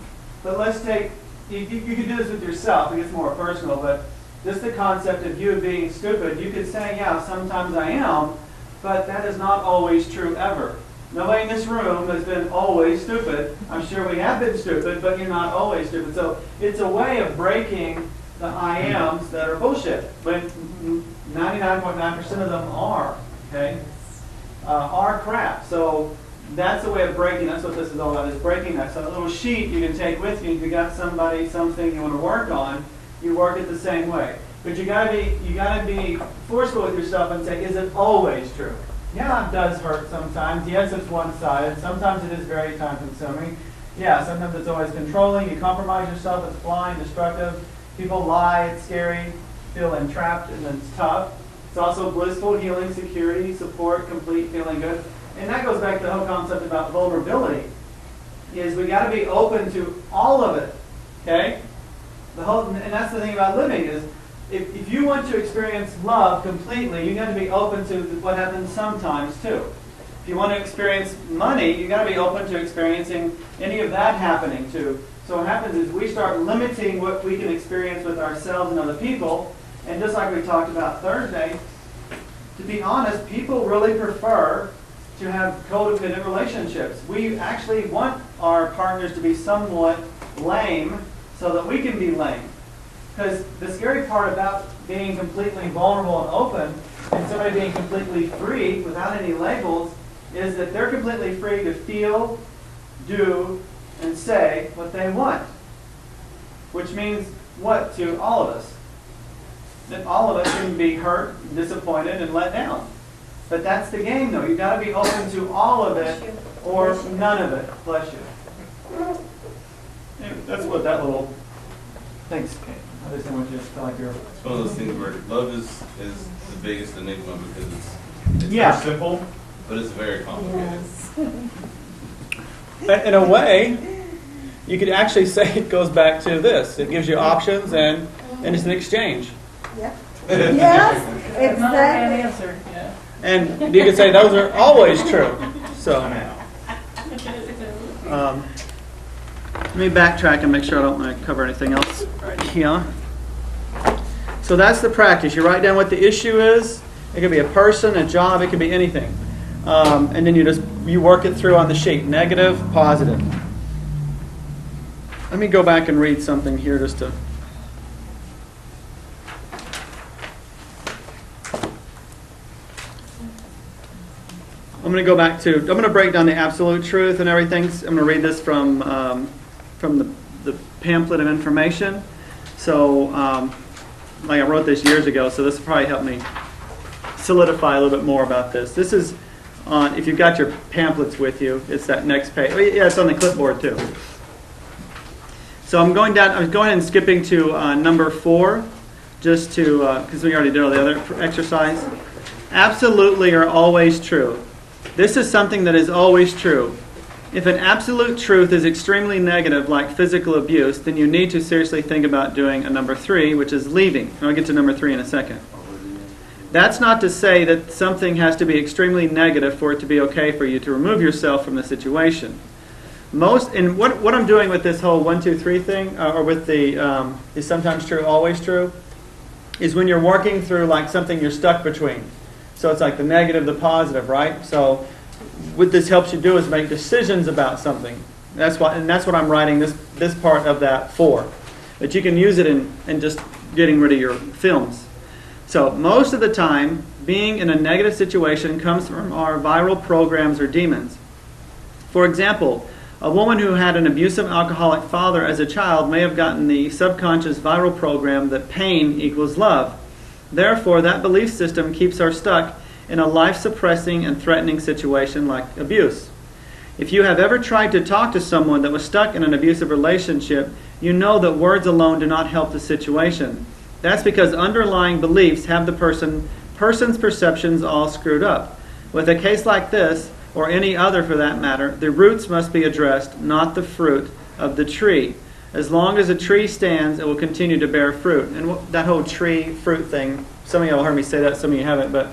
B: But let's take, you could do this with yourself, it gets more personal, but just the concept of you being stupid, you could say, yeah, sometimes I am, but that is not always true ever. Nobody in this room has been always stupid. I'm sure we have been stupid, but you're not always stupid. So it's a way of breaking the I ams that are bullshit, when 99.9% of them are, okay? Are crap. So that's the way of breaking. That's what this is all about, is breaking that. So a little sheet you can take with you. If you got somebody, something you want to work on, you work it the same way. But you gotta be forceful with yourself and say, is it always true? Yeah, it does hurt sometimes. Yes, it's one-sided. Sometimes it is very time-consuming. Yeah, sometimes it's always controlling. You compromise yourself. It's blind, destructive. People lie. It's scary. Feel entrapped, and then it's tough. It's also blissful, healing, security, support, complete, feeling good. And that goes back to the whole concept about vulnerability. Is we got to be open to all of it. Okay? And that's the thing about living is, if you want to experience love completely, you got to be open to what happens sometimes too. If you want to experience money, you got to be open to experiencing any of that happening too. So what happens is we start limiting what we can experience with ourselves and other people. And just like we talked about Thursday, to be honest, people really prefer to have codependent relationships. We actually want our partners to be somewhat lame so that we can be lame. Because the scary part about being completely vulnerable and open and somebody being completely free without any labels is that they're completely free to feel, do, and say what they want. Which means what to all of us? That all of us can be hurt, disappointed, and let down. But that's the game, though. You've got to be open to all of it or none of it. Bless you. Anyway, that's what that little... Thanks, Kate. I just want you to feel like you're...
D: It's one of those things where love is the biggest enigma because it's
B: Yeah.
D: very simple, but it's very complicated.
B: In a way, you could actually say it goes back to this. It gives you options and it's an exchange.
G: Yeah. Yes,
E: Not a bad
G: exactly.
E: answer, yeah.
B: And you could say those are always true. So, Let me backtrack and make sure I don't want to cover anything else right here. So that's the practice. You write down what the issue is. It could be a person, a job, it could be anything. And then you work it through on the sheet. Negative, positive. Let me go back and read something here just to... I'm going to go back to... I'm going to break down the absolute truth and everything. I'm going to read this from the pamphlet of information. So, like I wrote this years ago, so this will probably help me solidify a little bit more about this. This is on, if you've got your pamphlets with you, it's that next page. Oh, yeah, it's on the clipboard too. So I'm going ahead and skipping to number 4, just to, because we already did all the other exercise. Absolutely are always true. This is something that is always true. If an absolute truth is extremely negative, like physical abuse, then you need to seriously think about doing a number 3, which is leaving. And I'll get to number 3 in a second. That's not to say that something has to be extremely negative for it to be okay for you to remove yourself from the situation. And what I'm doing with this whole 1, 2, 3 thing, or with the is sometimes true, always true, is when you're working through like something you're stuck between. So it's like the negative, the positive, right? So what this helps you do is make decisions about something. That's what I'm writing this part of that for. But you can use it in just getting rid of your films. So most of the time, being in a negative situation comes from our viral programs or demons. For example, a woman who had an abusive alcoholic father as a child may have gotten the subconscious viral program that pain equals love. Therefore, that belief system keeps her stuck in a life-suppressing and threatening situation like abuse. If you have ever tried to talk to someone that was stuck in an abusive relationship, you know that words alone do not help the situation. That's because underlying beliefs have the person's perceptions all screwed up. With a case like this, or any other for that matter, the roots must be addressed, not the fruit of the tree. As long as a tree stands, it will continue to bear fruit. And that whole tree fruit thing, some of you have heard me say that, some of you haven't, but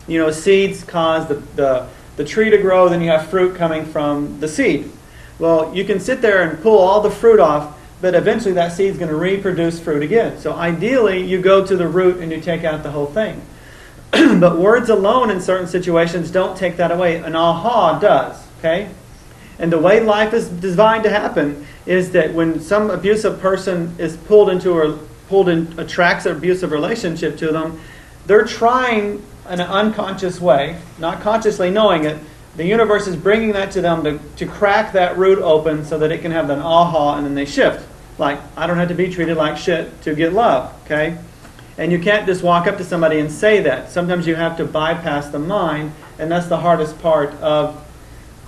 B: you know, seeds cause the tree to grow, then you have fruit coming from the seed. Well, you can sit there and pull all the fruit off, but eventually that seed's going to reproduce fruit again. So ideally, you go to the root and you take out the whole thing. But words alone in certain situations don't take that away. An aha does, okay? And the way life is designed to happen is that when some abusive person is attracts an abusive relationship to them, they're trying in an unconscious way, not consciously knowing it, the universe is bringing that to them to crack that root open so that it can have an aha, and then they shift. Like, I don't have to be treated like shit to get love, okay? And you can't just walk up to somebody and say that. Sometimes you have to bypass the mind, and that's the hardest part of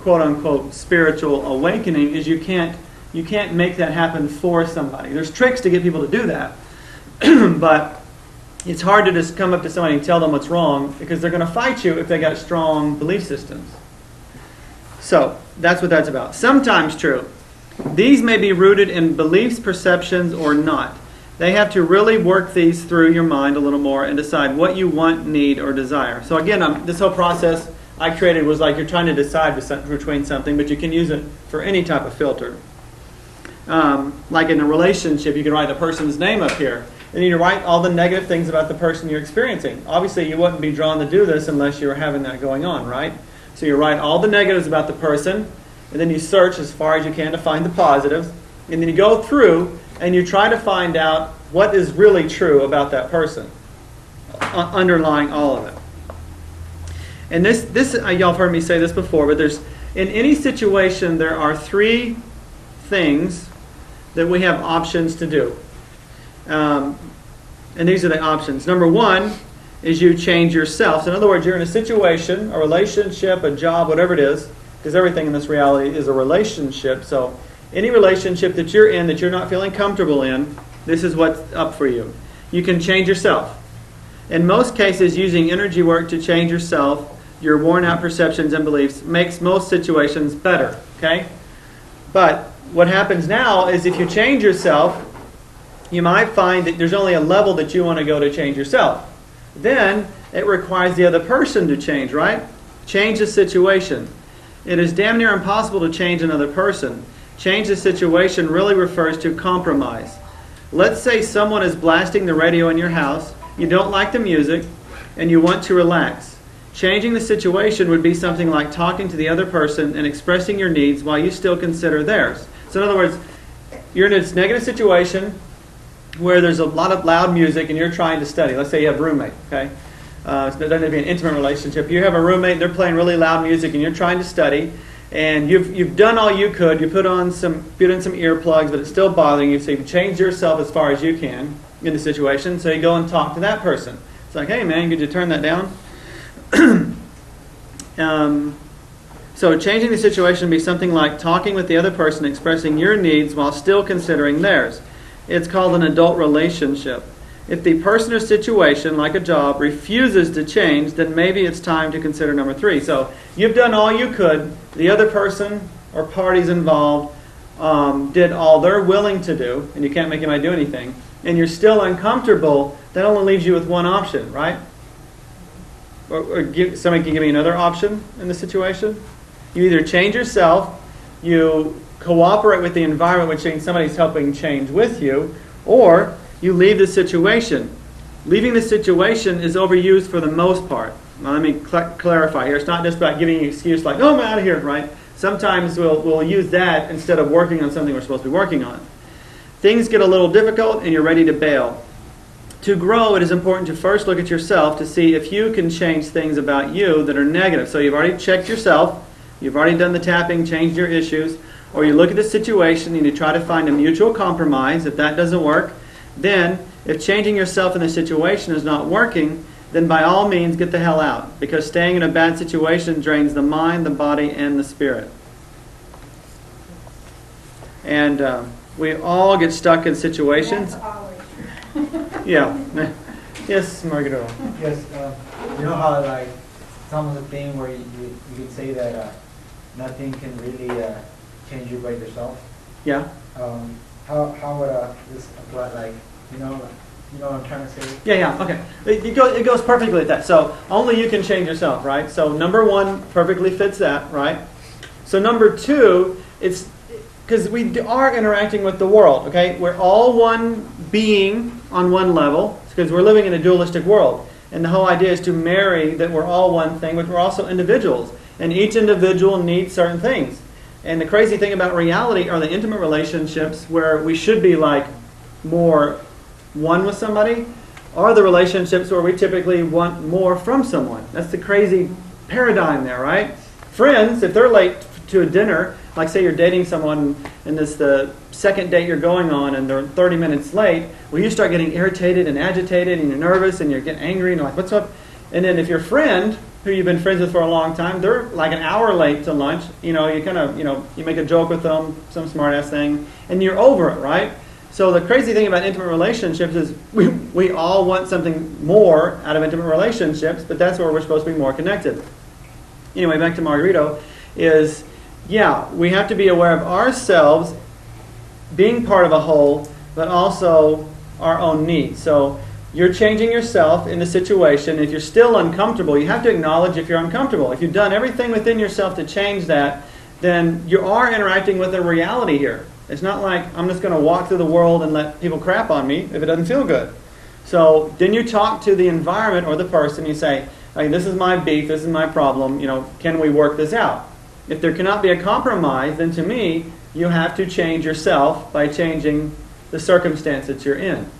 B: quote-unquote spiritual awakening, is you can't make that happen for somebody. There's tricks to get people to do that, but it's hard to just come up to somebody and tell them what's wrong, because they're going to fight you if they got strong belief systems. So that's what that's about. Sometimes true. These may be rooted in beliefs, perceptions, or not. They have to really work these through your mind a little more and decide what you want, need, or desire. So again, this whole process I created was like you're trying to decide between something, but you can use it for any type of filter. Like in a relationship, you can write the person's name up here. And you write all the negative things about the person you're experiencing. Obviously, you wouldn't be drawn to do this unless you were having that going on, right? So you write all the negatives about the person, and then you search as far as you can to find the positives. And then you go through and you try to find out what is really true about that person, underlying all of it. And this y'all have heard me say this before, but in any situation there are 3 things that we have options to do. And these are the options. Number 1 is you change yourself. So in other words, you're in a situation, a relationship, a job, whatever it is, because everything in this reality is a relationship. So any relationship that you're in that you're not feeling comfortable in, this is what's up for you. You can change yourself. In most cases, using energy work to change yourself, your worn out perceptions and beliefs, makes most situations better. Okay? But what happens now is if you change yourself, you might find that there's only a level that you want to go to change yourself. Then it requires the other person to change, right? Change the situation. It is damn near impossible to change another person. change the situation really refers to compromise. Let's say someone is blasting the radio in your house, you don't like the music, and you want to relax. Changing the situation would be something like talking to the other person and expressing your needs while you still consider theirs. So in other words, you're in this negative situation where there's a lot of loud music and you're trying to study. Let's say you have a roommate, okay? So it doesn't have to be an intimate relationship. You have a roommate, they're playing really loud music and you're trying to study, and you've done all you could. You put in some earplugs, but it's still bothering you, so you've changed yourself as far as you can in the situation. So you go and talk to that person. It's like, hey man, could you turn that down? So changing the situation would be something like talking with the other person, expressing your needs while still considering theirs. It's called an adult relationship. If the person or situation, like a job, refuses to change, then maybe it's time to consider number 3. So you've done all you could. The other person or parties involved did all they're willing to do, and you can't make anybody do anything, and you're still uncomfortable. That only leaves you with one option, right? Somebody can give me another option in the situation. You either change yourself, you cooperate with the environment, which means somebody's helping change with you, or you leave the situation. Leaving the situation is overused for the most part. Now, let me clarify here. It's not just about giving an excuse like, oh, I'm out of here, right? Sometimes we'll use that instead of working on something we're supposed to be working on. Things get a little difficult and you're ready to bail. To grow, it is important to first look at yourself to see if you can change things about you that are negative. So you've already checked yourself, you've already done the tapping, changed your issues, or you look at the situation and you try to find a mutual compromise. If that doesn't work, then if changing yourself in the situation is not working, then by all means get the hell out, because staying in a bad situation drains the mind, the body, and the spirit. And we all get stuck in situations.
G: That's always true.
B: Yeah. Yes, Margaret.
H: Yes, you know how like it's almost a thing where you can say that nothing can really change you by yourself.
B: Yeah.
H: How would this apply? Like you know what I'm trying to say?
B: Yeah. Okay. It goes perfectly at that. So only you can change yourself, right? So number 1 perfectly fits that, right? So number 2, it's because we are interacting with the world. Okay, we're all one being on one level because we're living in a dualistic world, and the whole idea is to marry that we're all one thing, but we're also individuals, and each individual needs certain things. And the crazy thing about reality are the intimate relationships where we should be like more one with somebody, are the relationships where we typically want more from someone. That's the crazy paradigm there, right? Friends, if they're late to a dinner, like say you're dating someone and this the second date you're going on and they're 30 minutes late, well, you start getting irritated and agitated and you're nervous and you get angry and you're like, what's up? And then if your friend, who you've been friends with for a long time, they're like an hour late to lunch, you kind of, you make a joke with them, some smart ass thing, and you're over it, right? So the crazy thing about intimate relationships is we all want something more out of intimate relationships, but that's where we're supposed to be more connected. Anyway, back to Margarito, is, yeah, we have to be aware of ourselves being part of a whole, but also our own needs. So you're changing yourself in the situation. If you're still uncomfortable, you have to acknowledge if you're uncomfortable. If you've done everything within yourself to change that, then you are interacting with a reality here. It's not like I'm just going to walk through the world and let people crap on me if it doesn't feel good. So then you talk to the environment or the person. You say, hey, this is my beef, this is my problem. Can we work this out? If there cannot be a compromise, then to me, you have to change yourself by changing the circumstance that you're in.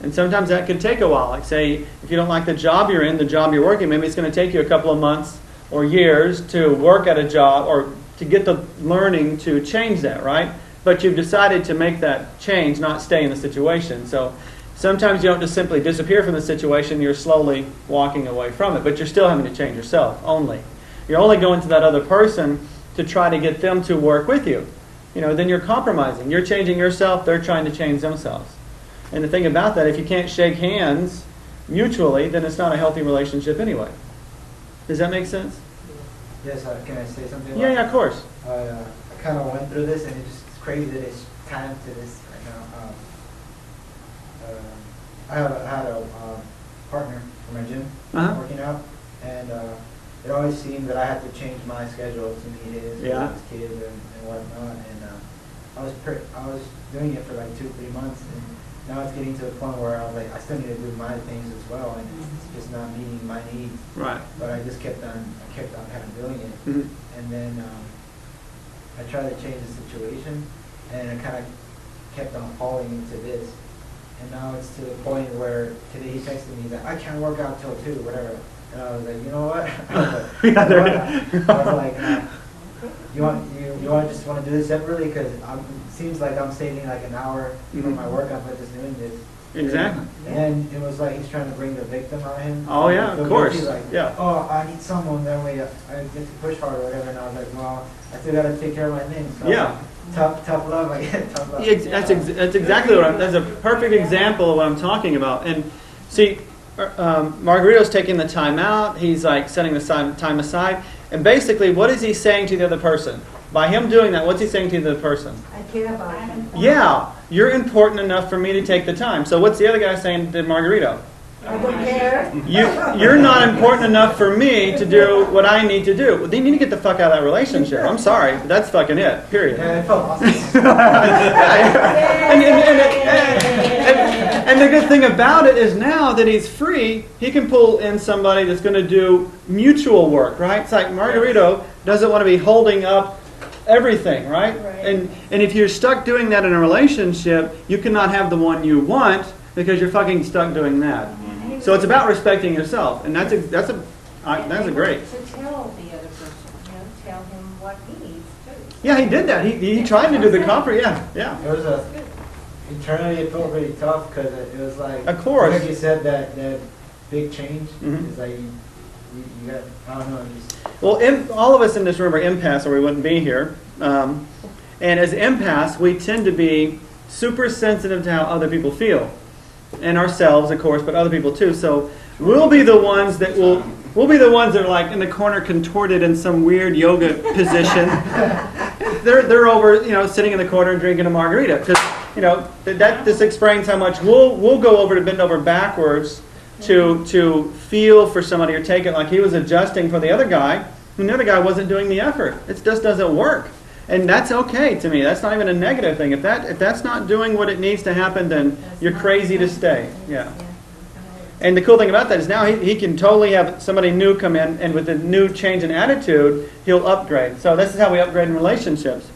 B: And sometimes that can take a while. Like say, if you don't like the job you're in, the job you're working, maybe it's going to take you a couple of months or years to work at a job or to get the learning to change that, right? But you've decided to make that change, not stay in the situation. So sometimes you don't just simply disappear from the situation, you're slowly walking away from it, but you're still having to change yourself only. You're only going to that other person to try to get them to work with you. Then you're compromising. You're changing yourself, they're trying to change themselves. And the thing about that, if you can't shake hands mutually, then it's not a healthy relationship anyway. Does that make sense?
H: Yes, can I say something?
B: Yeah, of course.
H: I kind of went through this, and it's crazy that it's time to this right now. I had a partner for my gym, working out, and it always seemed that I had to change my schedule to meet his, with his kids and whatnot. And I was doing it for like 2-3 months, and now it's getting to the point where I was like, I still need to do my things as well, and it's just not meeting my needs.
B: Right.
H: But I just kept on kind of doing it,
B: Mhm.
H: and then I tried to change the situation, and I kind of kept on falling into this, and now it's to the point where today he texted me, he's like, I can't work out till 2, whatever, and I was like, you know what? I was like, you just want to do this separately, because it seems like I'm saving like an hour from my workout by just doing this.
B: Exactly.
H: And it was like he's trying to bring the victim out of him.
B: Oh yeah, of course.
H: Like,
B: yeah.
H: oh, I need someone, that way I get to push harder or whatever. And I was like, well, I still got to take care of my things. So
B: Yeah.
H: Tough love, I get tough love.
B: That's exactly that's a perfect example of what I'm talking about. And see, Margarito's taking the time out. He's like setting the time aside. And basically, what is he saying to the other person? By him doing that, what's he saying to the other person?
G: I care about him.
B: Yeah, you're important enough for me to take the time. So what's the other guy saying to Margarito?
G: I don't care.
B: You're not important enough for me to do what I need to do. Well, then you need to get the fuck out of that relationship. I'm sorry, but that's fucking it. Period.
H: Yeah, it felt awesome.
B: And the good thing about it is now that he's free, he can pull in somebody that's going to do mutual work, right? It's like Margarito doesn't want to be holding up everything, right? And if you're stuck doing that in a relationship, you cannot have the one you want because you're fucking stuck doing that. So it's about respecting yourself, and that's a great.
I: To tell the other person, tell him what he needs too.
B: Yeah, he did that. He tried to do the compromise. Yeah.
H: It was internally it felt really tough, because it was like,
B: Of course.
H: like you said, that big change
B: Mhm.
H: is like you got, I don't know, just
B: Well, all of us in this room are empaths, or we wouldn't be here. And as empaths, we tend to be super sensitive to how other people feel, and ourselves, of course, but other people too. So we'll be the ones that we'll be the ones that are like in the corner, contorted in some weird yoga position. They're over, sitting in the corner drinking a margarita, because that this explains how much we'll go over to bend over backwards to feel for somebody, or take it like he was adjusting for the other guy, and the other guy wasn't doing the effort. It just doesn't work. And that's okay to me. That's not even a negative thing. If that's not doing what it needs to happen, then you're crazy to stay. Yeah. And the cool thing about that is now he can totally have somebody new come in, and with a new change in attitude, he'll upgrade. So this is how we upgrade in relationships.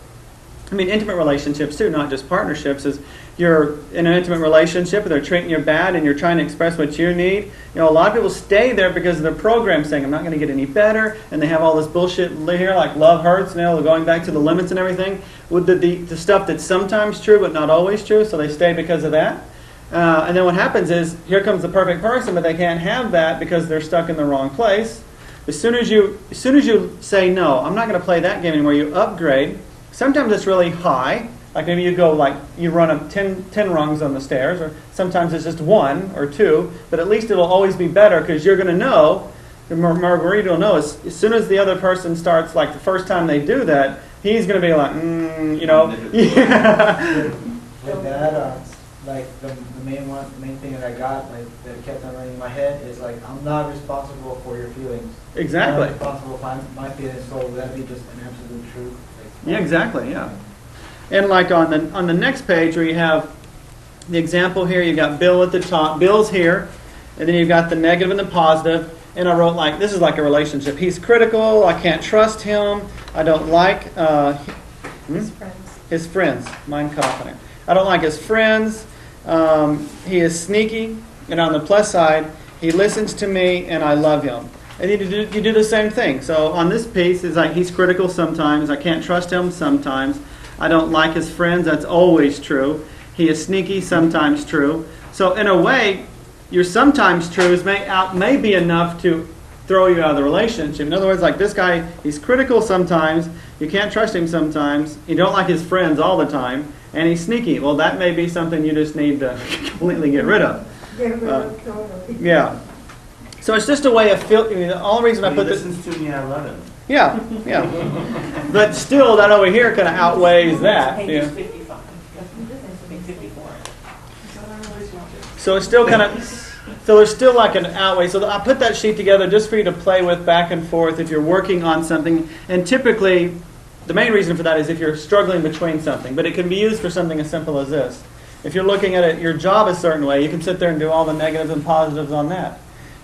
B: I mean, intimate relationships too, not just partnerships. Is you're in an intimate relationship and they're treating you bad and you're trying to express what you need. A lot of people stay there because of their program saying, I'm not going to get any better. And they have all this bullshit here like love hurts, going back to the limits and everything. With the stuff that's sometimes true but not always true, so they stay because of that. And then what happens is, here comes the perfect person, but they can't have that because they're stuck in the wrong place. As soon as you say, no, I'm not going to play that game anymore, you upgrade. Sometimes it's really high. Like maybe you run up 10 rungs on the stairs, or sometimes it's just 1 or 2, but at least it'll always be better, because you're going to know, Margarita will know, as soon as the other person starts, like the first time they do that, he's going to be like, yeah.
H: With that, like the main thing that I got, like that kept on running in my head, is like, I'm not responsible for your feelings.
B: Exactly.
H: I'm responsible for my feelings, so would that be just an absolute truth?
B: Yeah, exactly, yeah. And like on the next page where you have the example here, you got Bill at the top. Bill's here, and then you've got the negative and the positive. And I wrote this is like a relationship. He's critical. I can't trust him. I don't like
C: His friends.
B: his friends. Mind confident. I don't like his friends. He is sneaky. And on the plus side, he listens to me, and I love him. And you do the same thing. So on this piece, it's like he's critical sometimes. I can't trust him sometimes. I don't like his friends. That's always true. He is sneaky, sometimes true. So in a way, your sometimes truths may be enough to throw you out of the relationship. In other words, like this guy, he's critical sometimes. You can't trust him sometimes. You don't like his friends all the time. And he's sneaky. Well, that may be something you just need to completely get rid of. Yeah. So it's just a way of feeling. The only reason I put this.
D: He listens to me, I love him.
B: Yeah. But still, that over here kind of outweighs that.
F: Page
B: Yeah.
F: 55. Page 54.
B: So it's still kind of. So there's still like an outweigh. So I put that sheet together just for you to play with back and forth if you're working on something. And typically, the main reason for that is if you're struggling between something, but it can be used for something as simple as this. If you're looking at it, your job a certain way, you can sit there and do all the negatives and positives on that.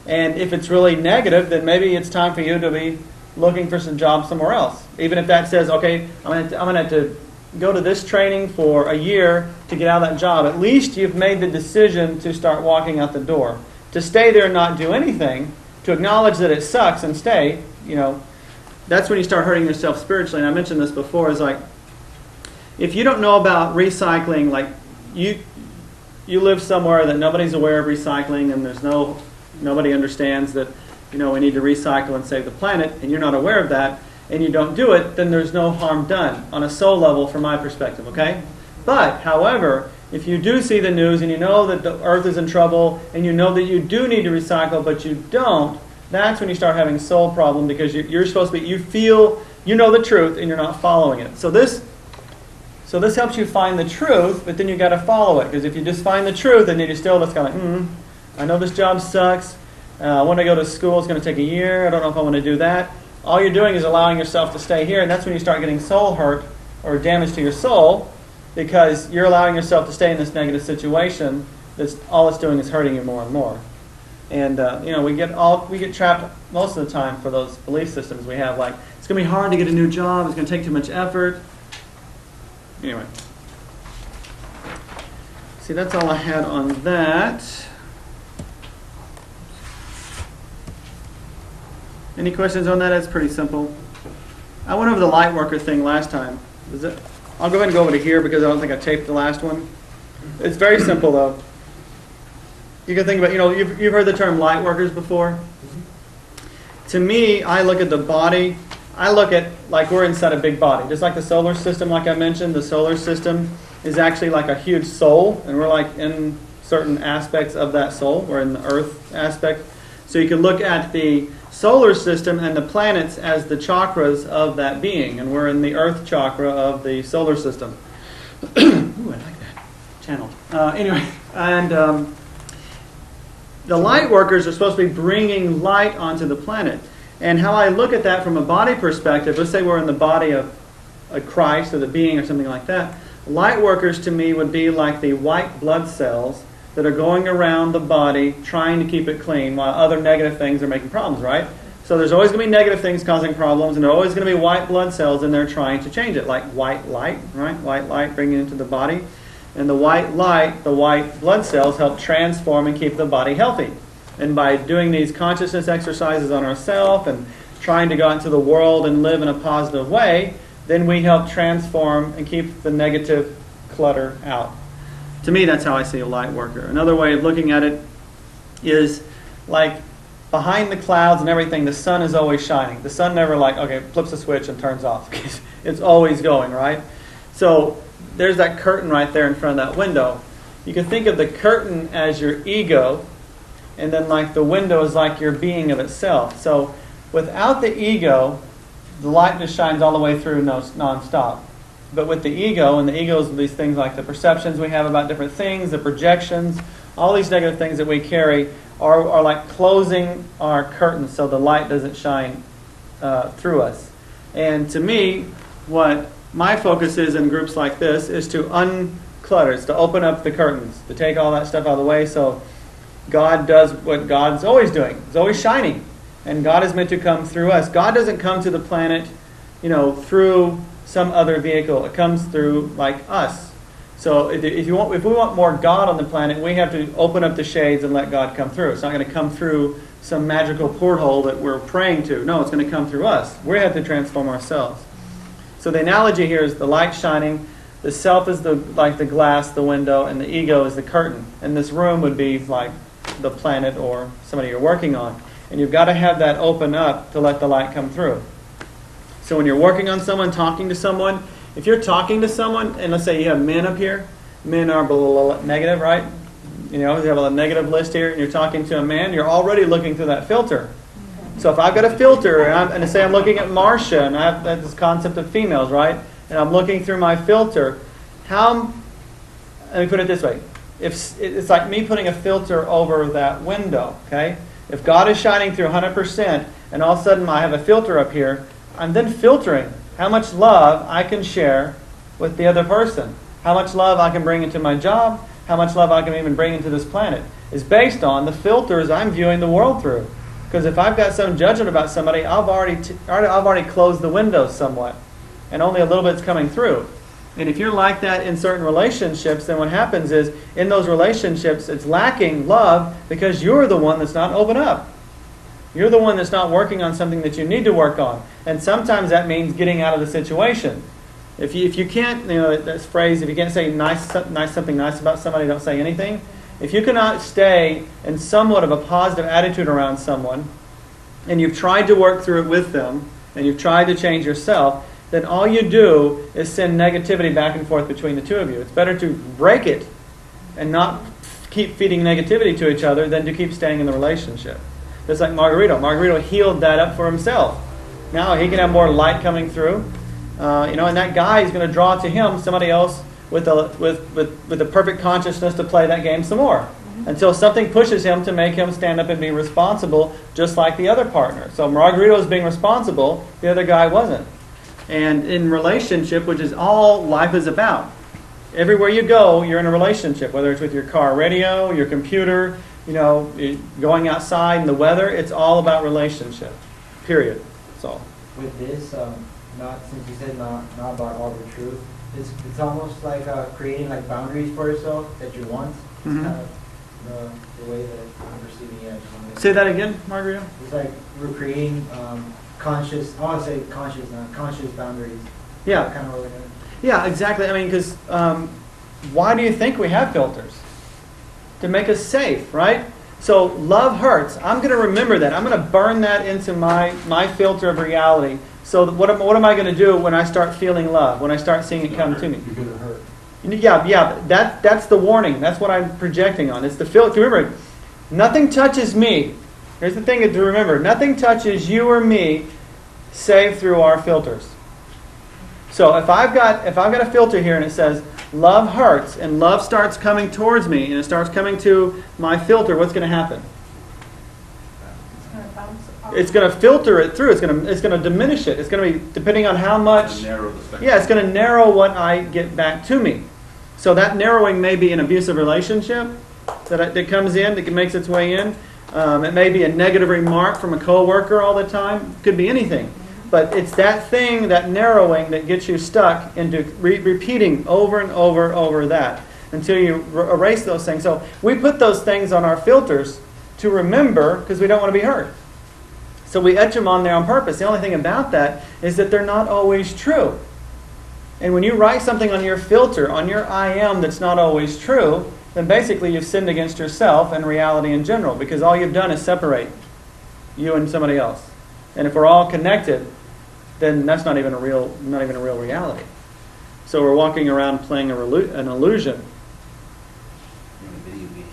B: And if it's really negative, then maybe it's time for you to be looking for some job somewhere else. Even if that says, okay, I'm going to have to go to this training for a year to get out of that job. At least you've made the decision to start walking out the door. To stay there and not do anything, to acknowledge that it sucks and stay, that's when you start hurting yourself spiritually. And I mentioned this before, is like, if you don't know about recycling, like you live somewhere that nobody's aware of recycling, and nobody understands that we need to recycle and save the planet, and you're not aware of that, and you don't do it, then there's no harm done on a soul level from my perspective, okay? But, however, if you do see the news and you know that the earth is in trouble and you know that you do need to recycle but you don't, that's when you start having soul problem, because you're supposed to be, you know the truth and you're not following it. So this helps you find the truth, but then you got to follow it, because if you just find the truth and then you're still just kind of like, I know this job sucks. I want to go to school. It's going to take a year. I don't know if I want to do that. All you're doing is allowing yourself to stay here, and that's when you start getting soul hurt or damage to your soul, because you're allowing yourself to stay in this negative situation. That's all it's doing is hurting you more and more. And we get trapped most of the time for those belief systems we have. Like, it's going to be hard to get a new job. It's going to take too much effort. Anyway, see, that's all I had on that. Any questions on that? It's pretty simple. I went over the light worker thing last time. I'll go ahead and go over to here because I don't think I taped the last one. It's very simple though. You can think about, you've heard the term light workers before. Mm-hmm. To me, I look at the body. I look at like we're inside a big body. Just like the solar system, like I mentioned, the solar system is actually like a huge soul, and we're like in certain aspects of that soul. We're in the earth aspect. So you can look at the solar system and the planets as the chakras of that being, and we're in the earth chakra of the solar system. Ooh, I like that. Channeled. Anyway, and the light workers are supposed to be bringing light onto the planet. And how I look at that from a body perspective, let's say we're in the body of a Christ or the being or something like that, light workers to me would be like the white blood cells that are going around the body trying to keep it clean while other negative things are making problems, right? So there's always going to be negative things causing problems, and there are always going to be white blood cells in there trying to change it, like white light, right? White light bringing it into the body. And the white light, the white blood cells help transform and keep the body healthy. And by doing these consciousness exercises on ourselves and trying to go out into the world and live in a positive way, then we help transform and keep the negative clutter out. To me, that's how I see a light worker. Another way of looking at it is like behind the clouds and everything, the sun is always shining. The sun never flips a switch and turns off. It's always going, right? So there's that curtain right there in front of that window. You can think of the curtain as your ego, and then like the window is like your being of itself. So without the ego, the light just shines all the way through non-stop. But with the ego, and the ego is these things like the perceptions we have about different things, the projections, all these negative things that we carry are like closing our curtains so the light doesn't shine through us. And to me, what my focus is in groups like this is to unclutter, it's to open up the curtains, to take all that stuff out of the way so God does what God's always doing. He's always shining. And God is meant to come through us. God doesn't come to the planet, through some other vehicle. It comes through like us. So if we want more God on the planet, we have to open up the shades and let God come through. It's not going to come through some magical porthole that we're praying to. No, it's going to come through us. We have to transform ourselves. So the analogy here is the light shining, the self is like the glass, the window, and the ego is the curtain. And this room would be like the planet or somebody you're working on. And you've got to have that open up to let the light come through. So when you're working on someone, talking to someone, if you're talking to someone, and let's say you have men up here, men are negative, right? You have a negative list here, and you're talking to a man, you're already looking through that filter. So if I've got a filter, and say I'm looking at Marcia, and I have this concept of females, right? And I'm looking through my filter, let me put it this way. It's like me putting a filter over that window, okay? If God is shining through 100%, and all of a sudden I have a filter up here, I'm then filtering. how much love I can share with the other person, how much love I can bring into my job, how much love I can even bring into this planet, is based on the filters I'm viewing the world through. Because if I've got some judgment about somebody, I've already closed the windows somewhat, and only a little bit's coming through. And if you're like that in certain relationships, then what happens is, in those relationships, it's lacking love because you're the one that's not open up. You're the one that's not working on something that you need to work on. And sometimes that means getting out of the situation. If you can't, that phrase, if you can't say something nice about somebody, don't say anything. If you cannot stay in somewhat of a positive attitude around someone, and you've tried to work through it with them, and you've tried to change yourself, then all you do is send negativity back and forth between the two of you. It's better to break it and not keep feeding negativity to each other than to keep staying in the relationship. Just like Margarito. Margarito healed that up for himself. Now he can have more light coming through. And that guy is going to draw to him somebody else with the perfect consciousness to play that game some more. Until something pushes him to make him stand up and be responsible, just like the other partner. So Margarito was being responsible, the other guy wasn't. And in relationship, which is all life is about, everywhere you go, you're in a relationship, whether it's with your car radio, your computer, going outside in the weather, it's all about relationship. Period. That's all.
H: With this, since you said not about all the truth, it's almost like creating like boundaries for yourself that you want. It's kind of the way that I'm perceiving it.
B: Say that again, Margarito.
H: It's like we're creating conscious boundaries.
B: Yeah.
H: Kind of
B: Yeah, exactly. I mean, because why do you think we have filters? To make us safe, right? So love hurts. I'm going to remember that. I'm going to burn that into my filter of reality. So what am I going to do when I start feeling love? When I start seeing it come to me?
D: You're going to hurt.
B: Yeah. That's the warning. That's what I'm projecting on. It's the filter. Remember, nothing touches me. Here's the thing to remember. Nothing touches you or me save through our filters. So if I've got a filter here and it says love hurts, and love starts coming towards me, and it starts coming to my filter, what's going to happen? It's going to filter it through. It's going to diminish it. It's going to be depending on how much.
D: It's narrow the spectrum.
B: Yeah, it's going to narrow what I get back to me. So that narrowing may be an abusive relationship that comes in, that makes its way in. It may be a negative remark from a coworker all the time. It could be anything. But it's that thing, that narrowing, that gets you stuck into repeating over and over that until you erase those things. So we put those things on our filters to remember because we don't want to be hurt. So we etch them on there on purpose. The only thing about that is that they're not always true. And when you write something on your filter, on your I am that's not always true, then basically you've sinned against yourself and reality in general, because all you've done is separate you and somebody else. And if we're all connected, then that's not even a real reality. So we're walking around playing an illusion.
D: In a video game.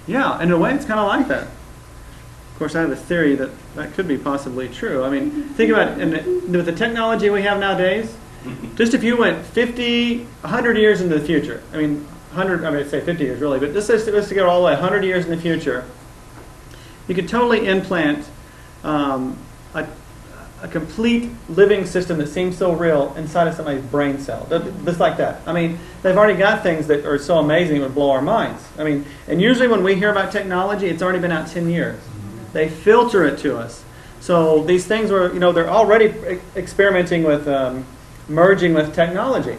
B: Yeah, in a way it's kind of like that. Of course, I have a theory that could be possibly true. I mean, think about it. With the technology we have nowadays, just if you went 50, 100 years into the future, I'd say 50 years really, but let's go all the way 100 years in the future, you could totally implant a complete living system that seems so real inside of somebody's brain cell. Just like that. I mean, they've already got things that are so amazing it would blow our minds. I mean, and usually when we hear about technology, it's already been out 10 years. They filter it to us. So these things are, they're already experimenting with merging with technology.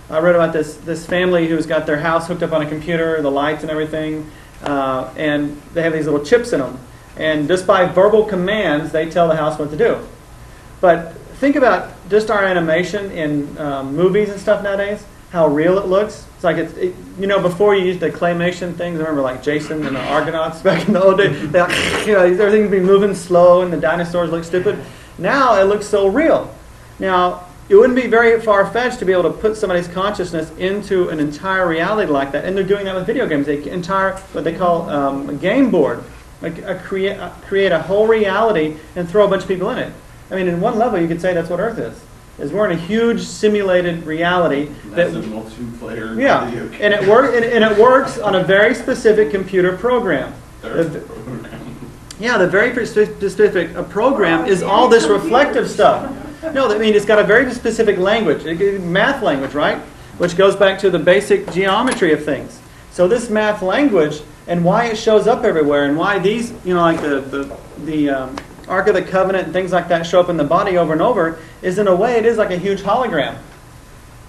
B: I read about this family who's got their house hooked up on a computer, the lights and everything, and they have these little chips in them. And just by verbal commands, they tell the house what to do. But think about just our animation in movies and stuff nowadays, how real it looks. It's like before you used the claymation things. I remember like Jason and the Argonauts back in the old days. Everything would be moving slow and the dinosaurs look stupid. Now it looks so real. Now it wouldn't be very far-fetched to be able to put somebody's consciousness into an entire reality like that. And they're doing that with video games. What they call a game board. Create a whole reality and throw a bunch of people in it. I mean, in one level, you could say that's what Earth is we're in a huge simulated reality.
D: That's a multiplayer video game.
B: And it works on a very specific computer program.
D: Program.
B: Yeah, the very specific program is all this reflective stuff. No, I mean, it's got a very specific language, math language, right? Which goes back to the basic geometry of things. So this math language and why it shows up everywhere and why these, like the Ark of the Covenant and things like that show up in the body over and over is, in a way, it is like a huge hologram.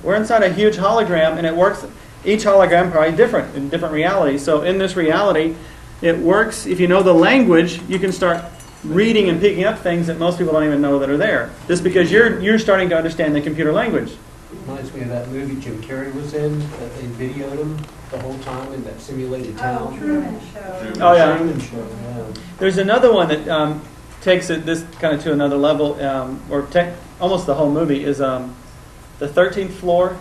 B: We're inside a huge hologram, and it works, each hologram probably different in different realities. So in this reality, it works, if you know the language, you can start reading and picking up things that most people don't even know that are there. Just because you're starting to understand the computer language.
J: Reminds me of that movie Jim Carrey was in, that they videoed him the whole time in that simulated town.
G: Oh, Truman Show.
B: Oh, yeah.
J: Truman Show, yeah.
B: There's another one that takes it this kind of to another level, almost the whole movie, is the 13th Floor.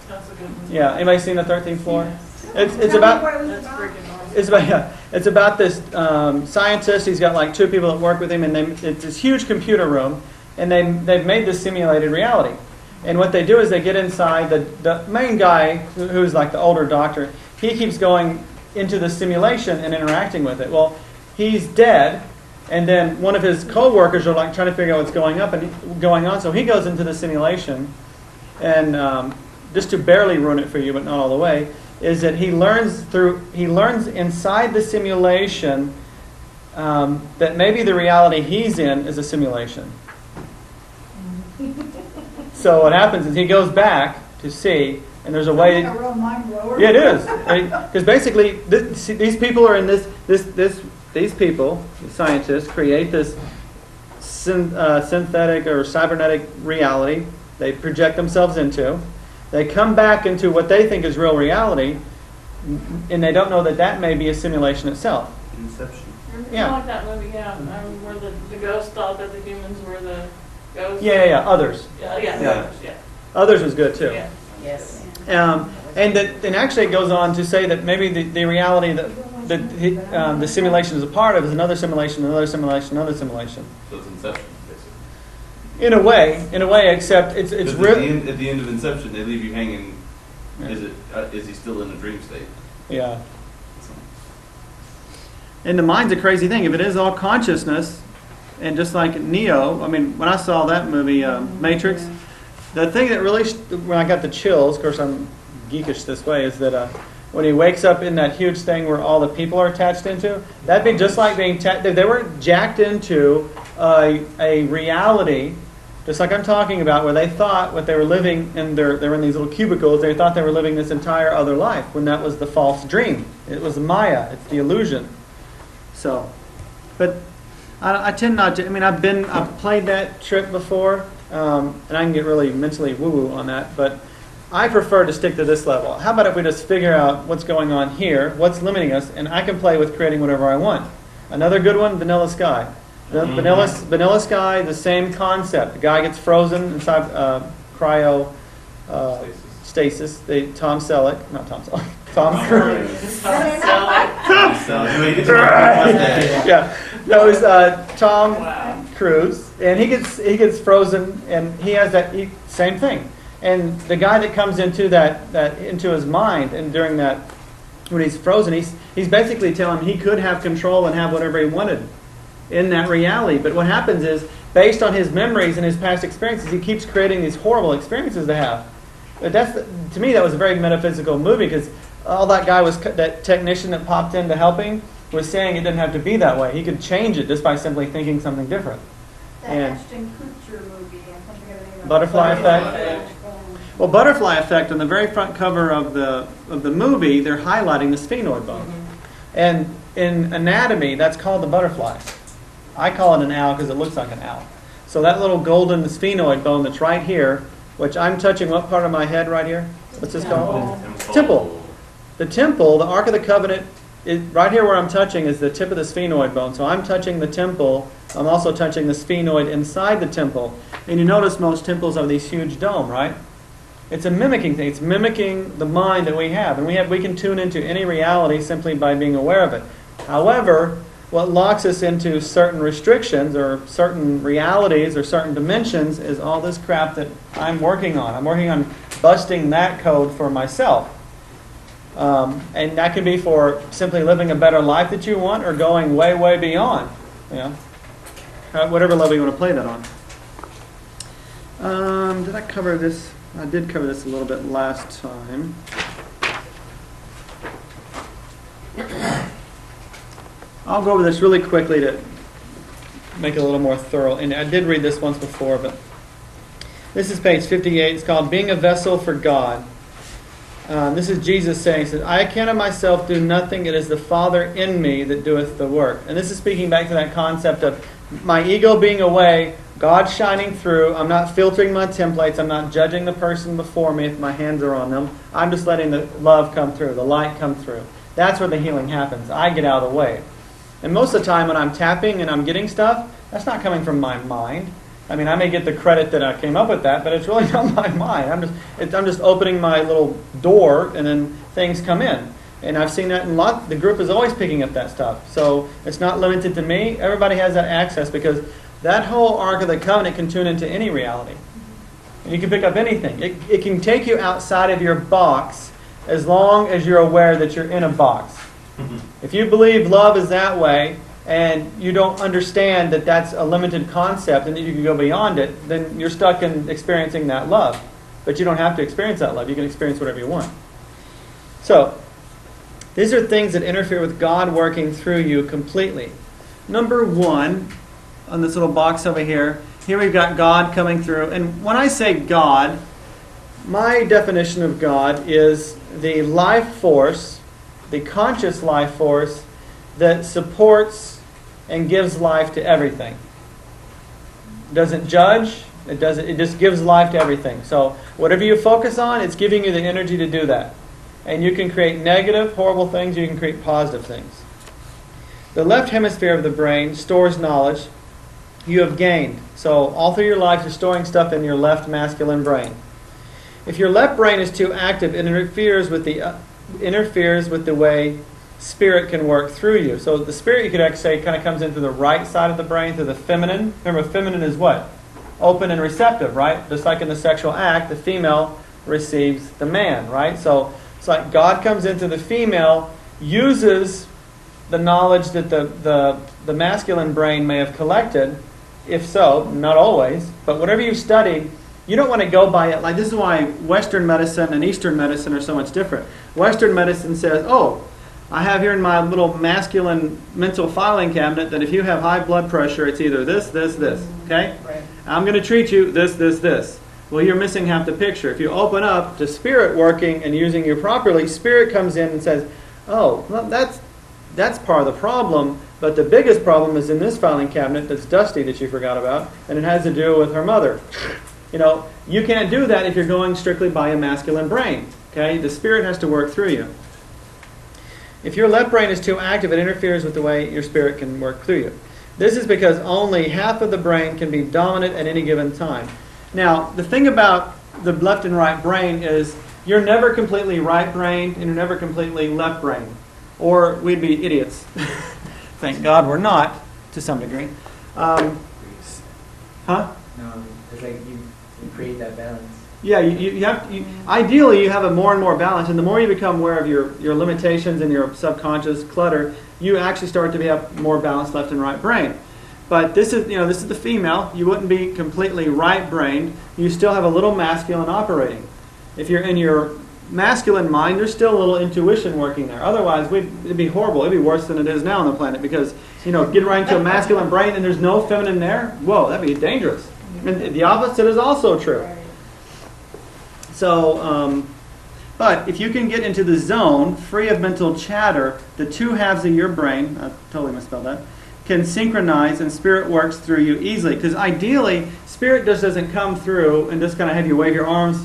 E: That's a good one.
B: Yeah, anybody seen the 13th Floor? It's
A: Tell me
B: about...
A: what it was
E: That's
A: about.
E: freaking awesome.
B: It's about this scientist. He's got like 2 people that work with him, and it's this huge computer room, and they've made this simulated reality. And what they do is they get inside, the main guy, who's like the older doctor, he keeps going into the simulation and interacting with it. Well, he's dead, and then one of his co-workers are like trying to figure out what's going on, so he goes into the simulation, and just to barely ruin it for you, but not all the way, is that he learns inside the simulation that maybe the reality he's in is a simulation. So what happens is he goes back to see, and there's a way.
A: Like a real mind blower.
B: Yeah, it is, because basically these people are in these people, the scientists, create this synthetic or cybernetic reality. They project themselves into. They come back into what they think is real reality, and they don't know that may be a simulation itself.
D: Inception.
B: Yeah.
E: Like that movie, yeah, where the ghost thought that the humans were the ghosts.
B: Yeah. Others.
E: Yeah.
B: Yeah. Others was good too.
E: Yeah.
I: Yes.
B: And actually it goes on to say that maybe the reality that the simulation is a part of is another simulation, another simulation, another simulation.
D: So it's Inception, basically.
B: In a way, except it's really
D: at the end of Inception, they leave you hanging. Yeah. Is he still in a dream state?
B: Yeah. And the mind's a crazy thing. If it is all consciousness, and just like Neo, I mean, when I saw that movie, Matrix, the thing that really, when I got the chills, of course I'm geekish this way, is that when he wakes up in that huge thing where all the people are attached into, that'd be just like being, they were jacked into a reality, just like I'm talking about, where they thought what they were living, and they were in these little cubicles, they thought they were living this entire other life, when that was the false dream. It was Maya, it's the illusion. So, but I tend not to, I mean, I've played that trick before, and I can get really mentally woo-woo on that, but I prefer to stick to this level. How about if we just figure out what's going on here, what's limiting us, and I can play with creating whatever I want. Another good one, Vanilla Sky. Vanilla Sky, the same concept. The guy gets frozen inside cryo stasis. Tom Selleck, not Tom Selleck, Tom Cruise. Yeah, that was Tom Cruise, and he gets frozen, and he has that same thing. And the guy that comes into that into his mind, and during that, when he's frozen, he's basically telling him he could have control and have whatever he wanted in that reality. But what happens is, based on his memories and his past experiences, he keeps creating these horrible experiences to have. But to me, that was a very metaphysical movie, because all that guy was, that technician that popped in to help him, was saying it didn't have to be that way. He could change it just by simply thinking something different.
A: That Ashton Kutcher movie, I can't think of the name of it.
B: Butterfly Effect. Well, Butterfly Effect, on the very front cover of the movie, they're highlighting the sphenoid bone. Mm-hmm. And in anatomy, that's called the butterfly. I call it an owl because it looks like an owl. So that little golden sphenoid bone that's right here, which I'm touching what part of my head right here? What's this called? Temple. The temple, the Ark of the Covenant, right here where I'm touching is the tip of the sphenoid bone. So I'm touching the temple. I'm also touching the sphenoid inside the temple. And you notice most temples have these huge dome, right? It's a mimicking thing. It's mimicking the mind that we have. And we can tune into any reality simply by being aware of it. However, what locks us into certain restrictions or certain realities or certain dimensions is all this crap that I'm working on. I'm working on busting that code for myself. And that can be for simply living a better life that you want, or going way, way beyond. You know, whatever level you want to play that on. Did I cover this? I did cover this a little bit last time. I'll go over this really quickly to make it a little more thorough. And I did read this once before, but this is page 58. It's called Being a Vessel for God. This is Jesus saying, says, I can of myself do nothing. It is the Father in me that doeth the work. And this is speaking back to that concept of my ego being away, God shining through. I'm not filtering my templates. I'm not judging the person before me if my hands are on them. I'm just letting the love come through, the light come through. That's where the healing happens. I get out of the way. And most of the time when I'm tapping and I'm getting stuff, that's not coming from my mind. I mean, I may get the credit that I came up with that, but it's really not my mind. I'm just opening my little door, and then things come in. And I've seen that in the group is always picking up that stuff. So it's not limited to me. Everybody has that access, because that whole Ark of the Covenant can tune into any reality. And you can pick up anything. It can take you outside of your box as long as you're aware that you're in a box. If you believe love is that way, and you don't understand that that's a limited concept and that you can go beyond it, then you're stuck in experiencing that love. But you don't have to experience that love. You can experience whatever you want. So, these are things that interfere with God working through you completely. Number one, on this little box over here we've got God coming through. And when I say God, my definition of God is the life force, the conscious life force that supports and gives life to everything. It doesn't judge. It just gives life to everything. So whatever you focus on, it's giving you the energy to do that. And you can create negative, horrible things. You can create positive things. The left hemisphere of the brain stores knowledge you have gained. So all through your life, you're storing stuff in your left masculine brain. If your left brain is too active, it interferes with the way spirit can work through you. So the spirit, you could actually say, kind of comes in through the right side of the brain, through the feminine. Remember, feminine is what? Open and receptive, right? Just like in the sexual act, the female receives the man, right? So it's like God comes into the female, uses the knowledge that the masculine brain may have collected, if so, not always, but whatever you've studied, you don't want to go by it. Like, this is why Western medicine and Eastern medicine are so much different. Western medicine says, oh, I have here in my little masculine mental filing cabinet that if you have high blood pressure, it's either this, this, this. Okay?
E: Right.
B: I'm going to treat you this, this, this. Well, you're missing half the picture. If you open up to spirit working and using you properly, spirit comes in and says, oh, well, that's part of the problem, but the biggest problem is in this filing cabinet that's dusty that you forgot about, and it has to do with her mother. You know, you can't do that if you're going strictly by a masculine brain. Okay? The spirit has to work through you. If your left brain is too active, it interferes with the way your spirit can work through you. This is because only half of the brain can be dominant at any given time. Now, the thing about the left and right brain is you're never completely right-brained and you're never completely left-brained. Or we'd be idiots. Thank God we're not, to some degree.
H: No, it's like you create that balance.
B: Yeah, ideally you have a more and more balance, and the more you become aware of your limitations and your subconscious clutter, you actually start to have more balanced left and right brain. But this is the female. You wouldn't be completely right-brained. You still have a little masculine operating. If you're in your masculine mind, there's still a little intuition working there. Otherwise, it'd be horrible. It'd be worse than it is now on the planet, because get right into a masculine brain and there's no feminine there. Whoa, that'd be dangerous. And the opposite is also true. So, but if you can get into the zone, free of mental chatter, the two halves of your brain, I totally misspelled that, can synchronize and spirit works through you easily. Because ideally, spirit just doesn't come through and just kind of have you wave your arms,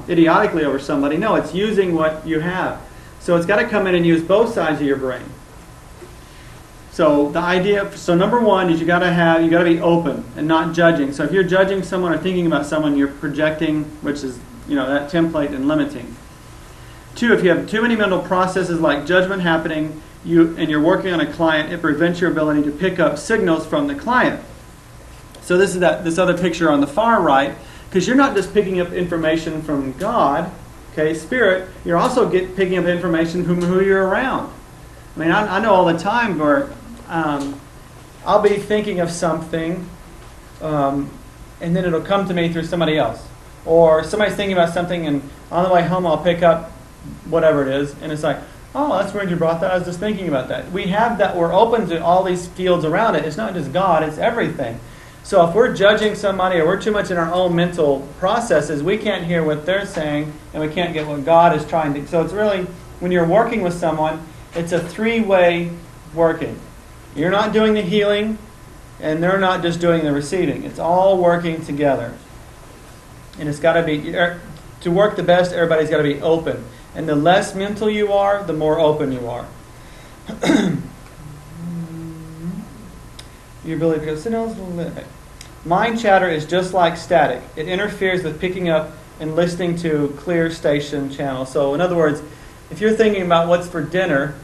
B: idiotically over somebody. No, it's using what you have. So it's got to come in and use both sides of your brain. So number one is you got to be open and not judging. So if you're judging someone or thinking about someone, you're projecting, which is that template and limiting. Two, if you have too many mental processes like judgment happening, and you're working on a client, it prevents your ability to pick up signals from the client. So this is this other picture on the far right, because you're not just picking up information from God, okay, spirit. You're also picking up information from who you're around. I mean, I know all the time where I'll be thinking of something, and and then it'll come to me through somebody else. Or somebody's thinking about something, and on the way home I'll pick up whatever it is, and it's like, oh, that's weird you brought that. I was just thinking about that. We have that. We're open to all these fields around it. It's not just God, it's everything. So if we're judging somebody or we're too much in our own mental processes, we can't hear what they're saying, and we can't get what God is trying to. So it's really, when you're working with someone, it's a three-way working. You're not doing the healing, and they're not just doing the receiving. It's all working together. And it's got to be, to work the best, everybody's got to be open. And the less mental you are, the more open you are. Your ability to go sit down. Mind chatter is just like static. It interferes with picking up and listening to clear station channels. So in other words, if you're thinking about what's for dinner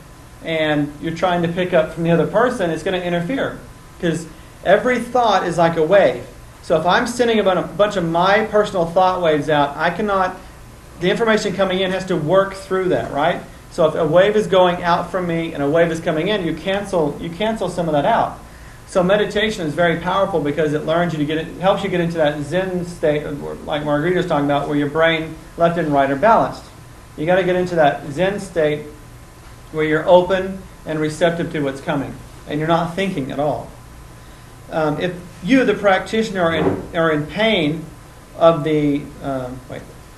B: and you're trying to pick up from the other person, it's going to interfere. Because every thought is like a wave. So if I'm sending a bunch of my personal thought waves out, I cannot... The information coming in has to work through that, right? So if a wave is going out from me and a wave is coming in, you cancel some of that out. So meditation is very powerful because it helps you get into that Zen state, like Margarita was talking about, where your brain left and right are balanced. You got to get into that Zen state where you're open and receptive to what's coming, and you're not thinking at all. If you, the practitioner, are in pain of the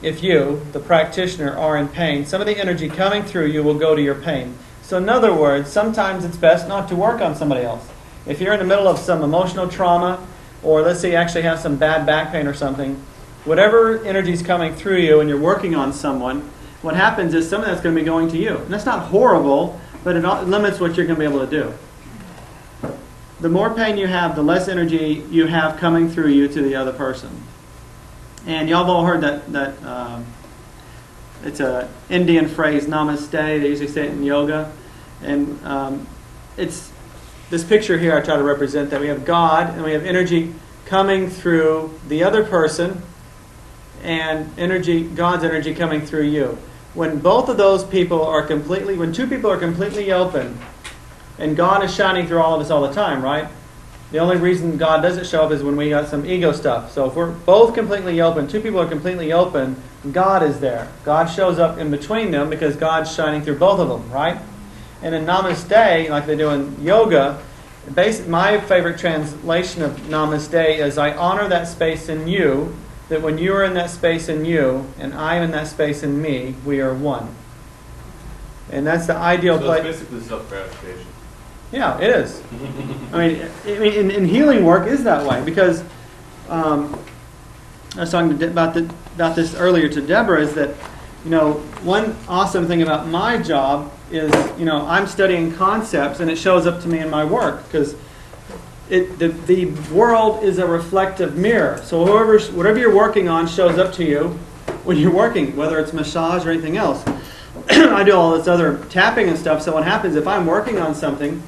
B: If you, the practitioner, are in pain, some of the energy coming through you will go to your pain. So in other words, sometimes it's best not to work on somebody else. If you're in the middle of some emotional trauma, or let's say you actually have some bad back pain or something, whatever energy is coming through you and you're working on someone, what happens is some of that's going to be going to you. And that's not horrible, but it limits what you're going to be able to do. The more pain you have, the less energy you have coming through you to the other person. And y'all have all heard that it's an Indian phrase, namaste. They usually say it in yoga. And it's this picture here I try to represent that we have God and we have energy coming through the other person and God's energy coming through you. When both of those people are when two people are completely open, and God is shining through all of us all the time, right? The only reason God doesn't show up is when we got some ego stuff. So if we're both completely open, two people are completely open, God is there. God shows up in between them because God's shining through both of them, right? And in Namaste, like they do in yoga, my favorite translation of Namaste is I honor that space in you, that when you are in that space in you, and I am in that space in me, we are one. And that's the ideal place.
D: So it's basically self-gratification.
B: Yeah, it is. I mean, in healing work is that way because I was talking about this earlier to Deborah. Is that one awesome thing about my job is I'm studying concepts and it shows up to me in my work because the world is a reflective mirror. So whatever you're working on shows up to you when you're working, whether it's massage or anything else. I do all this other tapping and stuff. So what happens if I'm working on something?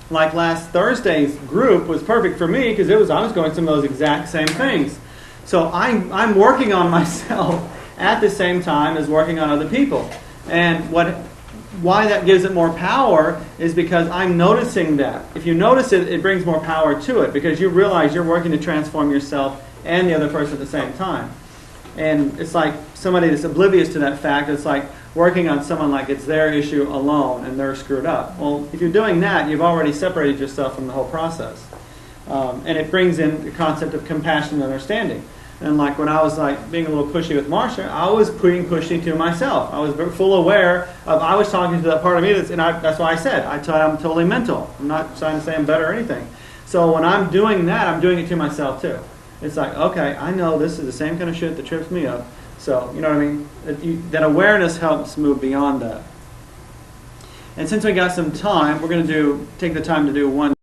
B: Like last Thursday's group was perfect for me because I was going some of those exact same things. So I'm working on myself at the same time as working on other people. And why that gives it more power is because I'm noticing that. If you notice it, it brings more power to it because you realize you're working to transform yourself and the other person at the same time. And it's like somebody that's oblivious to that fact. It's like working on someone like it's their issue alone and they're screwed up. Well, if you're doing that, you've already separated yourself from the whole process. And it brings in the concept of compassion and understanding. And like when I was like being a little pushy with Marcia, I was being pushy to myself. I was full aware of I was talking to that part of me that's why I said I'm totally mental. I'm not trying to say I'm better or anything. So when I'm doing that, I'm doing it to myself too. It's like, okay, I know this is the same kind of shit that trips me up. So, you know what I mean? That awareness helps move beyond that. And since we got some time, we're going to take the time to do one